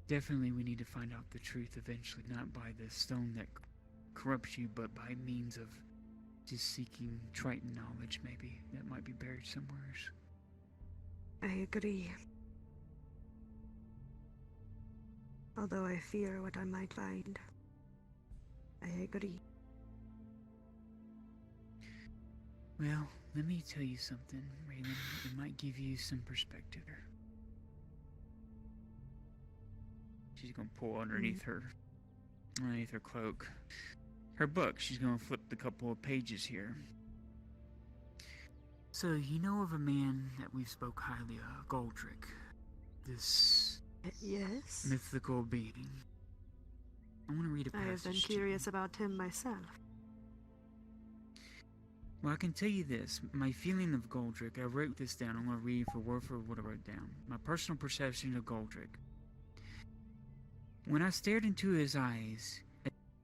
definitely we need to find out the truth eventually, not by the stone that corrupts you, but by means of just seeking Triton knowledge, maybe, that might be buried somewhere. I agree. Although I fear what I might find. I agree. Well, let me tell you something, Raylan. It might give you some perspective. She's gonna pull underneath her cloak, her book. She's gonna flip the couple of pages here. So, you know of a man that we spoke highly of, Goldrick. This mythical being. I want to read a passage. I have been curious about him myself. Well, I can tell you this. My feeling of Goldrick, I wrote this down. I'm going to read for what I wrote down. My personal perception of Goldrick. When I stared into his eyes,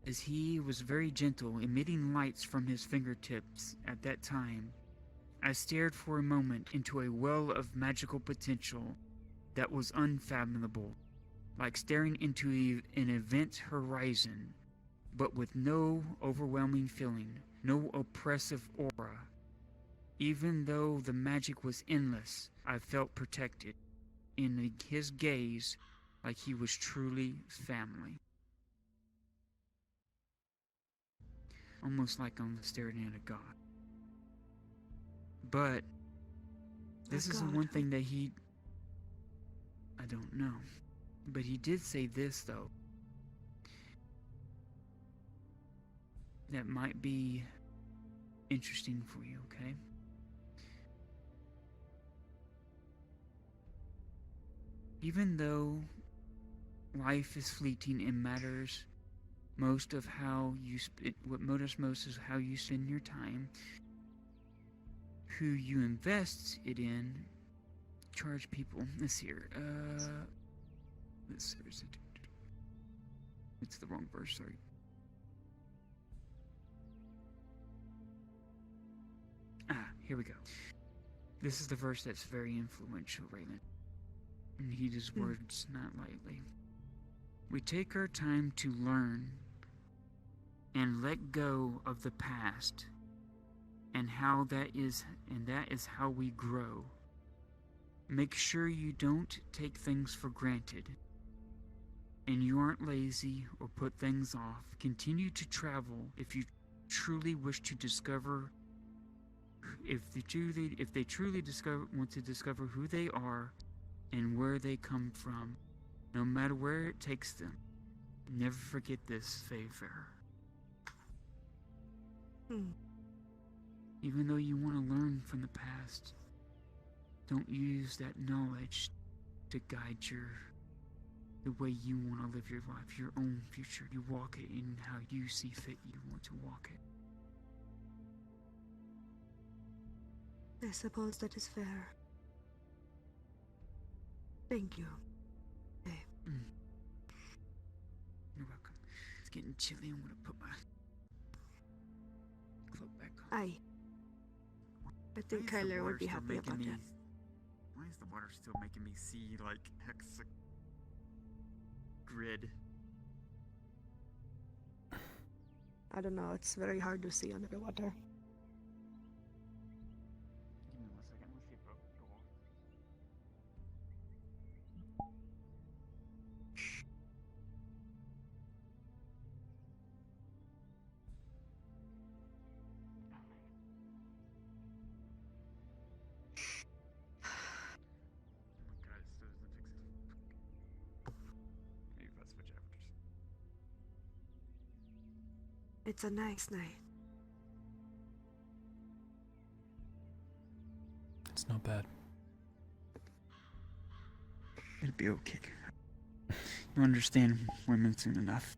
as he was very gentle, emitting lights from his fingertips at that time, I stared for a moment into a well of magical potential that was unfathomable, like staring into an event horizon, but with no overwhelming feeling, no oppressive aura. Even though the magic was endless, I felt protected in his gaze, like he was truly family. Almost like I'm staring at a god. But this is the one thing that I don't know. But he did say this, though. That might be interesting for you, okay? Even though life is fleeting and matters most of how you what matters most is how you spend your time, who you invest it in, charge people. This here, this is it. It's the wrong verse, sorry. Here we go. This is the verse that's very influential, Raylan. And heed his words not lightly. We take our time to learn and let go of the past, and that is how we grow. Make sure you don't take things for granted, and you aren't lazy or put things off. Continue to travel if you truly wish to discover. If they truly want to discover who they are and where they come from, no matter where it takes them. Never forget this favor. Even though you want to learn from the past, don't use that knowledge to guide the way you want to live your life, your own future. You walk it in how you see fit you want to walk it. I suppose that is fair. Thank you. Hey. You're welcome. It's getting chilly. I'm gonna put my cloak back on. I think Kyler would be happy about that. Why is the water still making me see like hexa grid? I don't know, it's very hard to see underwater. Give me 1 second. Let's see if I can go off. It's a nice night. It's not bad. It'll be okay. You understand women soon enough.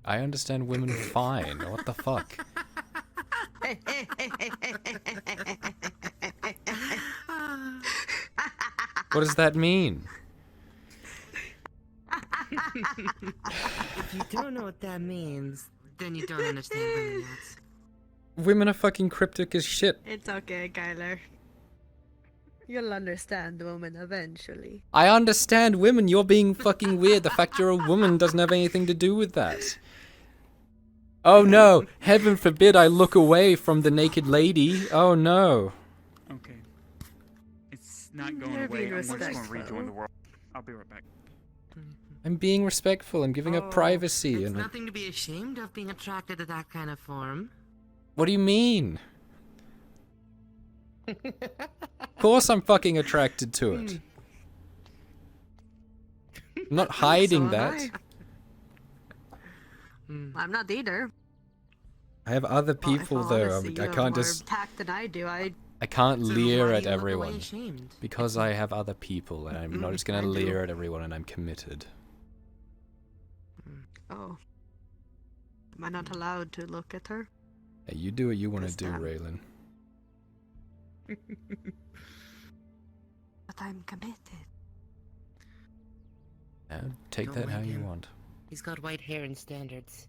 I understand women fine. What the fuck? What does that mean? If you don't know what that means, then you don't understand women yet. Women are fucking cryptic as shit. It's okay, Kyler. You'll understand the woman eventually. I understand women. You're being fucking weird. The fact you're a woman doesn't have anything to do with that. Oh no! Heaven forbid I look away from the naked lady. Oh no. Okay. It's not going You're away. being I'm just going to rejoin respectful. the world. I'll be right back. I'm being respectful. I'm giving up privacy. It's And nothing to be ashamed of being attracted to that kind of form. what do you mean? Of course I'm fucking attracted to it. I'm not hiding So am that. I'm not either. I have other Well, if people I'll though. honestly, you I have can't more just. tact than I do. I can't So leer why at do you look away everyone ashamed? because I have other people, and I'm not just gonna I do. leer at everyone, and I'm committed. Oh. Am I not allowed to look at her? Hey, you do what you want to Cause do, damn. Raylan. But I'm committed. Take Don't that how mind you him. want. He's got white hair and standards.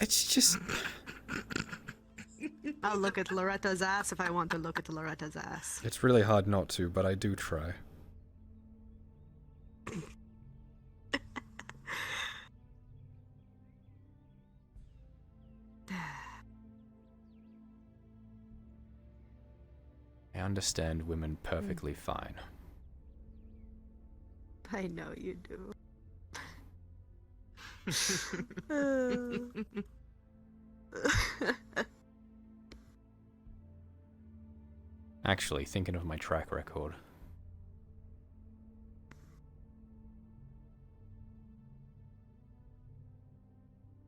It's just... I'll look at Loretta's ass if I want to look at Loretta's ass. It's really hard not to, but I do try. I understand women perfectly fine. I know you do. Actually, thinking of my track record.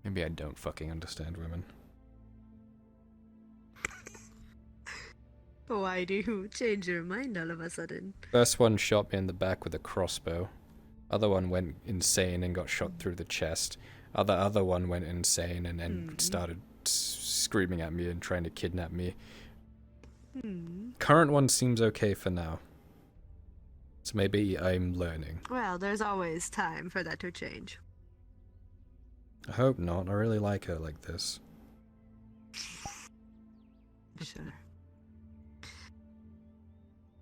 Maybe I don't fucking understand women. Why do you change your mind all of a sudden? First one shot me in the back with a crossbow. Other one went insane and got shot through the chest. Other one went insane and then started screaming at me and trying to kidnap me. Current one seems okay for now. So maybe I'm learning. Well, there's always time for that to change. I hope not. I really like her like this. Sure.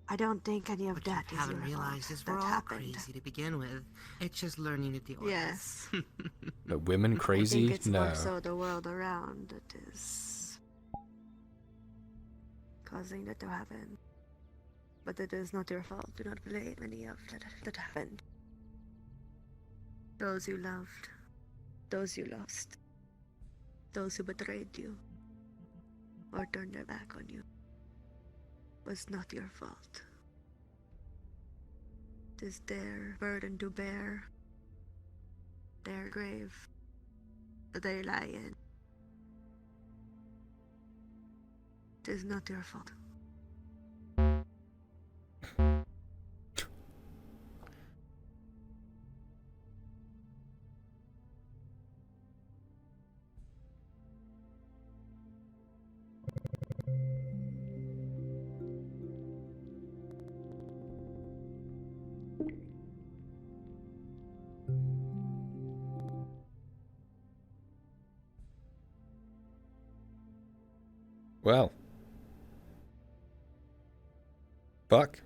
I don't think any of What that you is haven't your realized fault is we're that all happened. crazy to begin with. It's just learning to deal with Yes. But women I crazy? think it's No. more so the world around that is causing that to happen. But it is not your fault. Do not blame any of that happened. Those you loved, those you lost, those who betrayed you or turned their back on you was not your fault. It is their burden to bear, their grave that they lie in. It is not your fault. Well. Fuck.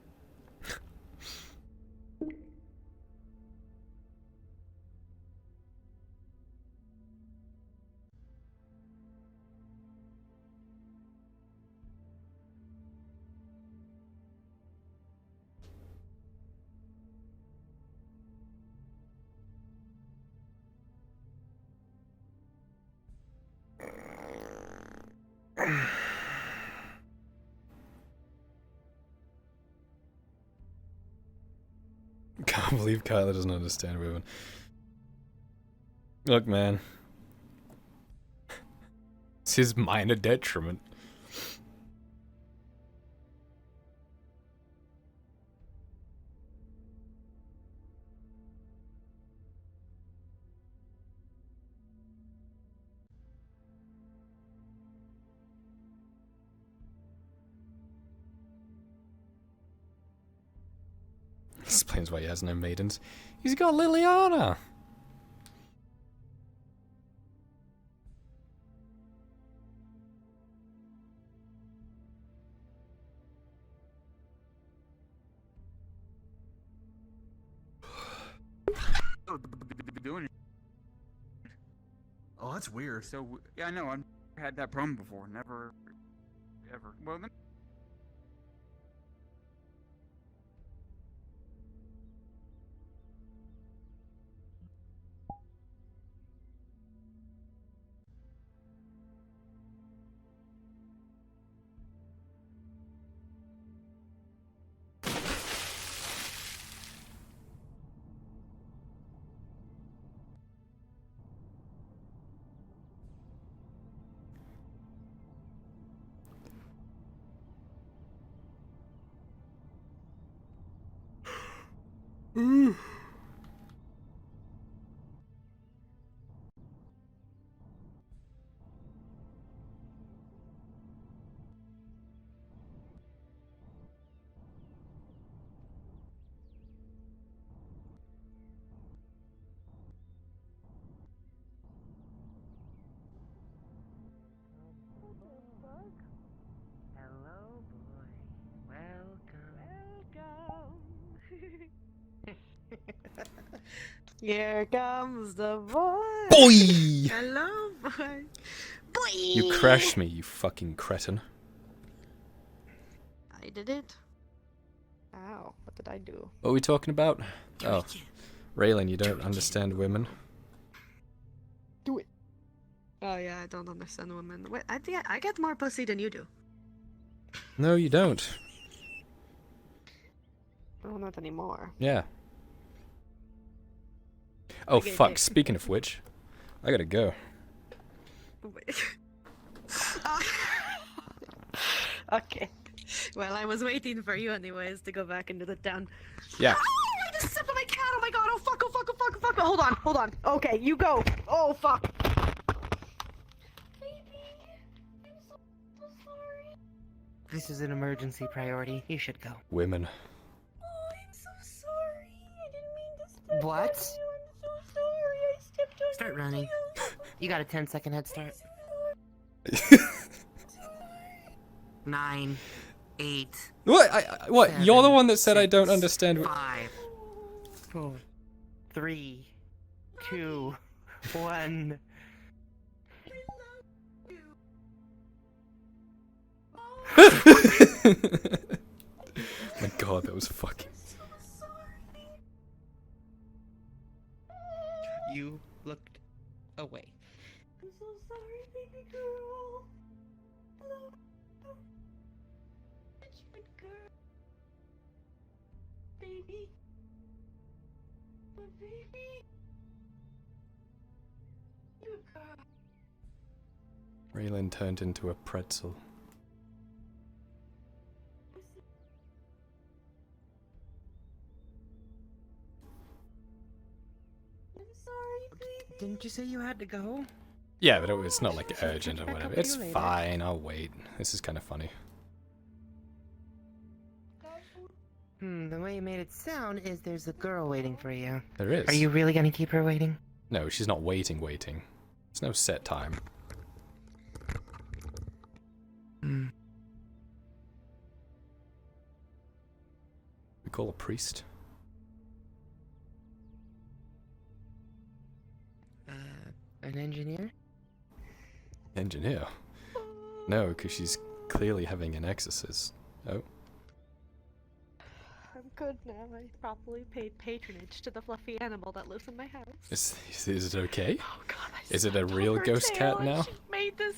Can't believe Kyler doesn't understand women. Look, man. It's his minor detriment. Explains why he has no maidens. He's got Liliana! Oh, doing it. Oh, that's weird. So yeah, I know. I've had that problem before. Never, ever. Well, then. Here comes the boy. Boy! Hello, boy. Boy. You crashed me, you fucking cretin. I did it. Ow, what did I do? What are we talking about? Oh, Raylan, you don't understand women. Do it. Oh yeah, I don't understand women. Wait, I think I get more pussy than you do. No, you don't. Oh, not anymore. Yeah. Oh, Okay, fuck. okay. Speaking of which, I gotta go. Wait. Okay. Well, I was waiting for you anyways to go back into the town. Yeah. Oh, I just stepped on my cat! Oh my god! Oh fuck! Oh fuck! Oh fuck! Oh fuck! Hold on! Hold on! Okay, you go! Oh fuck! Baby, I'm so sorry. This is an emergency priority. You should go. Women. Oh, I'm so sorry. I didn't mean to step What? on you. I'm so sorry. I stepped on Start your running. tail. You got a 10-second head start. I'm so sorry. 9, 8, What? You're the 7, one that said I don't 6, understand. 5, 4, 3, 2, 1. My god, that was fucking. You looked away. I'm so sorry, baby girl. Hello. Such a good girl. Baby. My baby. Good girl. Raylan turned into a pretzel. I'm sorry, baby. Didn't you say you had to go? Yeah, but it's not like Sure, urgent or check back whatever. up It's with you later. fine, I'll wait. This is kind of funny. The way you made it sound is there's a girl waiting for you. There is. Are you really gonna keep her waiting? No, she's not waiting. There's no set time. Hmm. We call a priest. An engineer? Engineer? No, because she's clearly having an exorcist. Oh. I'm good now. I properly paid patronage to the fluffy animal that lives in my house. Is it okay? Oh god, I Is it a stepped on real her ghost tail cat and now? She made this.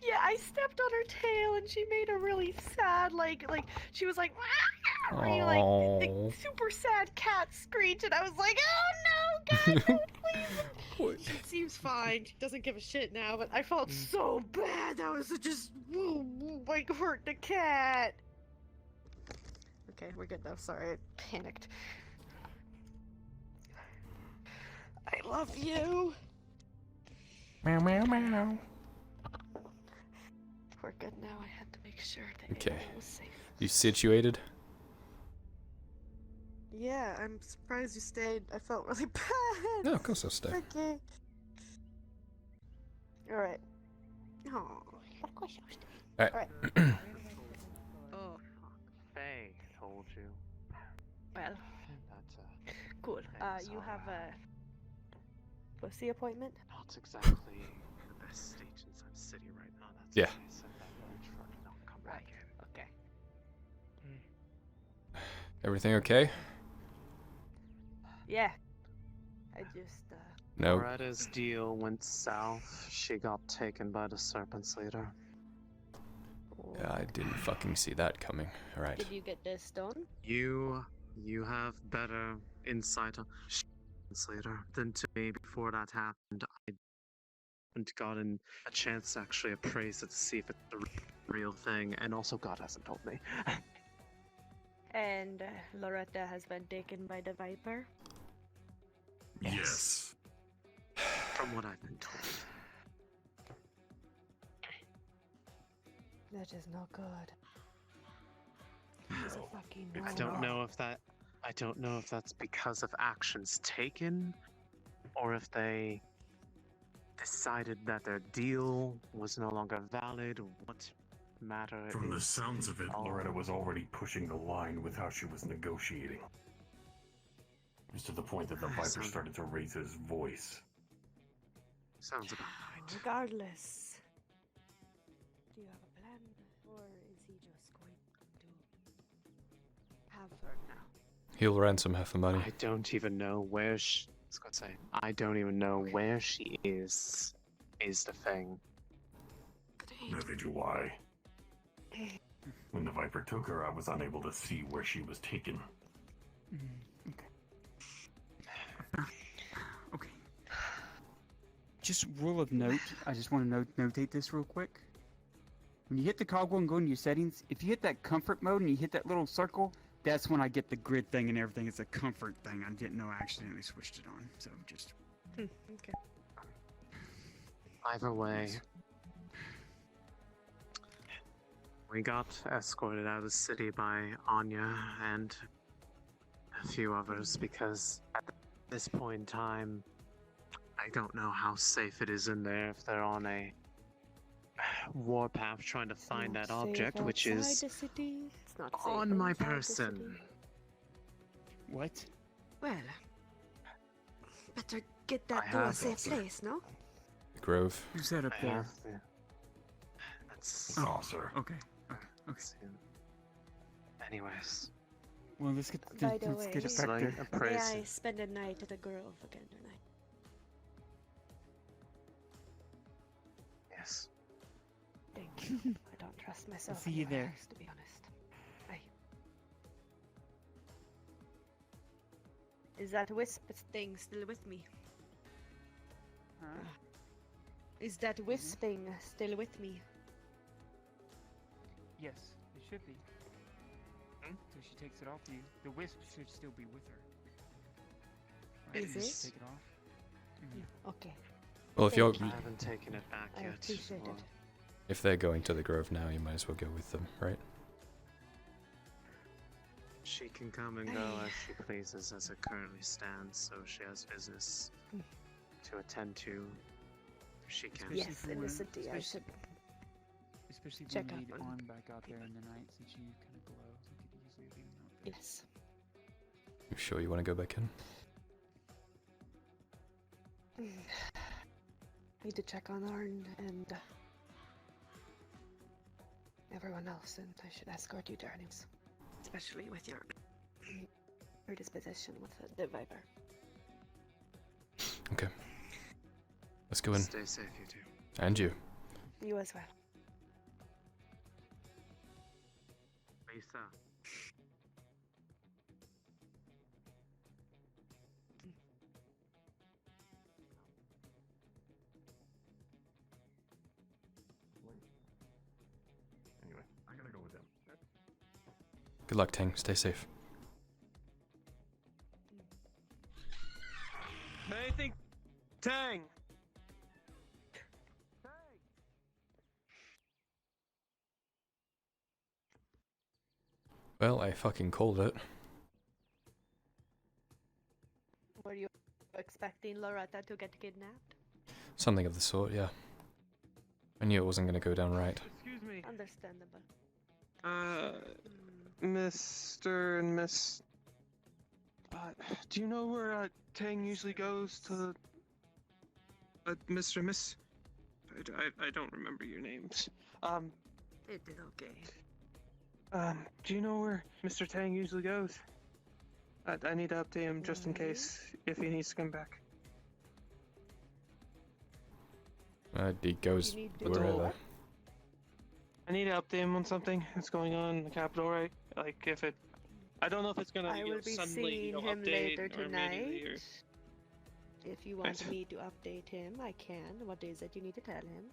Yeah, I stepped on her tail and she made a really sad, like she was like, really, Aww. like super sad cat screech, and I was like, oh no, God, no, please. She seems fine. She doesn't give a shit now, but I felt so bad. That was just like hurt the cat. Okay, we're good though. Sorry, I panicked. I love you. Meow meow meow. We're good now. I had to make sure that Okay. everyone was safe. You situated? Yeah, I'm surprised you stayed. I felt really bad. No, of course I'll stay. Okay. Alright. Oh, of course I'll stay. Alright. Oh, Faye told you. well, That's cool. Thanks, You have a pussy appointment? not exactly the best stage in Sun City right now. That's Yeah. why I said that large truck and I'll come back in. Okay. Everything okay? Yeah. I just, No. Loretta's deal went south. She got taken by the Serpent's leader. Yeah, I didn't fucking see that coming. Alright. Did you get this stone? You have better insight on Serpent's leader than to me. Before that happened, I haven't gotten a chance to actually appraise it to see if it's the real thing, and also God hasn't told me. And Loretta has been taken by the Viper? Yes. From what I've been told. That is not good. He's a fucking I moron. don't know if that's because of actions taken, or if they decided that their deal was no longer valid. What matter From the is sounds of it, all- Loretta was already pushing the line with how she was negotiating. It was to the point that the Viper Sound- started to raise his voice. Sounds about right. Regardless, do you have a plan, or is he just going to have her now? He'll ransom her for money. I don't even know where she. I was gonna say, I don't even know where she is. Is the thing. Neither do I. When the Viper took her, I was unable to see where she was taken. Okay. Okay. Just rule of note. I just want to notate this real quick. When you hit the cogwheel and go into your settings, if you hit that comfort mode and you hit that little circle, that's when I get the grid thing and everything. It's a comfort thing. I didn't know I accidentally switched it on. So just. Okay. Either way, we got escorted out of the city by Anya and a few others because at this point in time, I don't know how safe it is in there if they're on a warpath trying to find Not that safe object, which outside is the city. It's not safe on my inside the person. city. What? Well, better get that I to a have safe also- place, no? Grove. Who's that up I there? have to. That's Saucer. Okay. Okay. that's it. Anyways, Well, let's get By the let's way, get it just back like there. a May praise. I spend a night at the Grove again tonight? Yes. Thank you. I don't trust myself see you anywhere there. else, to be honest. Bye. Is that wisp thing still with me? Huh? Is that wisp thing still with me? Yes, it should be. So she takes it off you. The wisp should still be with her. Right, Is you just it? Take it off. Okay. Well, if you're Thank I haven't taken it back I yet. appreciate Well, it. if they're going to the Grove now, you might as well go with them, right? She can come and go as she pleases as it currently stands, so if she has business to attend to. She can. Especially Yes, for in the when- city, I especially- should. Especially check when up you on lead on back out there in the night, since you kind of glow, you could easily leave them out there. Yes. You sure you want to go back in? Need to check on Arn and everyone else, and I should escort you to earnings. Especially with your predisposition with the Viper. Okay. Let's go in. Stay safe, you two. And you. You as well. Lisa. Anyway, I gotta go with them. Good luck, Tang. Stay safe. Anything? Tang! Well, I fucking called it. Were you expecting Loretta to get kidnapped? Something of the sort, yeah. I knew it wasn't going to go down right. Excuse me. Understandable. Mr. and Miss. Do you know where Tang usually goes to? Mr. and Miss. I don't remember your names. It did okay. Do you know where Mr. Tang usually goes? I need to update him just in case if he needs to come back. He goes You need to wherever. what? I need to update him on something that's going on in the capital, right? Like if it, I don't know if it's gonna I will be suddenly seeing him update later or tonight. immediately or... If you want Right. me to update him, I can. What is it you need to tell him?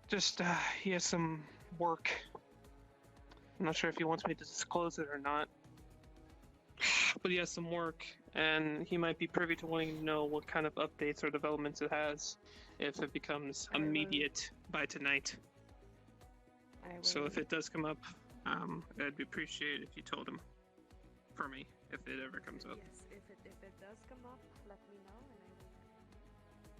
Just he has some work. I'm not sure if he wants me to disclose it or not. But he has some work, and he might be privy to wanting to know what kind of updates or developments it has if it becomes I will- immediate by tonight. I will. So if it does come up, I'd be appreciated if you told him for me if it ever comes up. Yes, if it does come up, let me know and I will.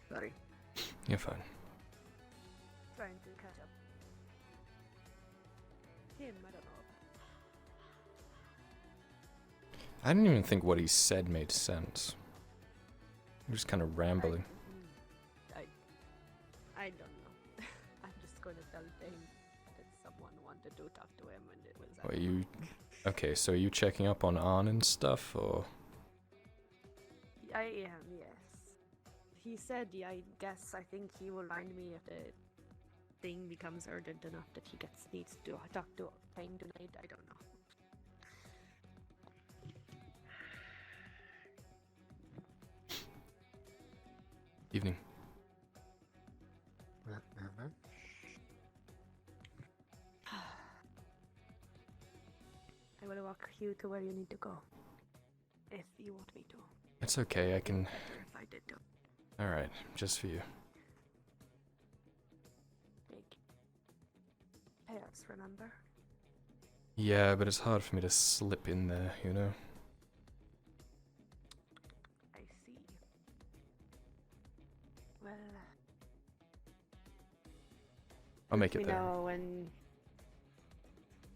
Sorry. You're fine. Trying to catch up. Him, I don't know. I didn't even think what he said made sense. He was kind of rambling. I don't know. I'm just going to tell Dane that someone wanted to talk to him and it was... Are you... Okay, so are you checking up on Arn and stuff, or...? I am, yes. He said, yeah, I think he will remind me if the thing becomes urgent enough that he needs to talk to Dane tonight. I don't know. Evening. I will walk you to where you need to go. If you want me to. It's okay, I can... If I did to. Alright, just for you. Big pairs, remember? Yeah, but it's hard for me to slip in there, you know? I see. Well... I'll make it there. know when...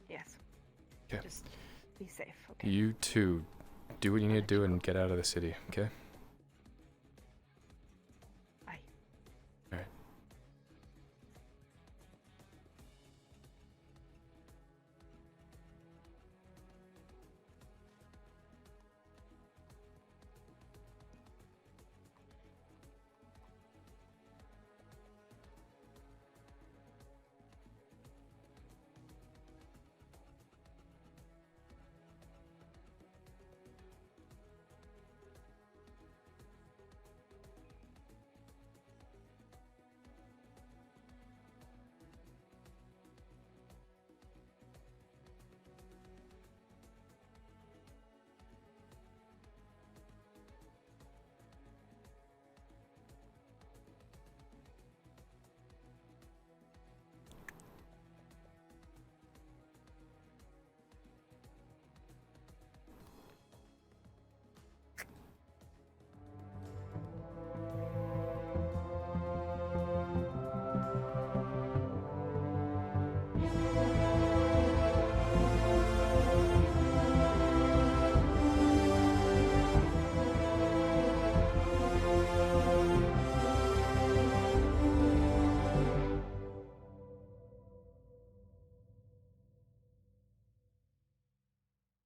Yes. Okay. Just be safe, okay? You too. Do what you need to do and get out of the city, okay?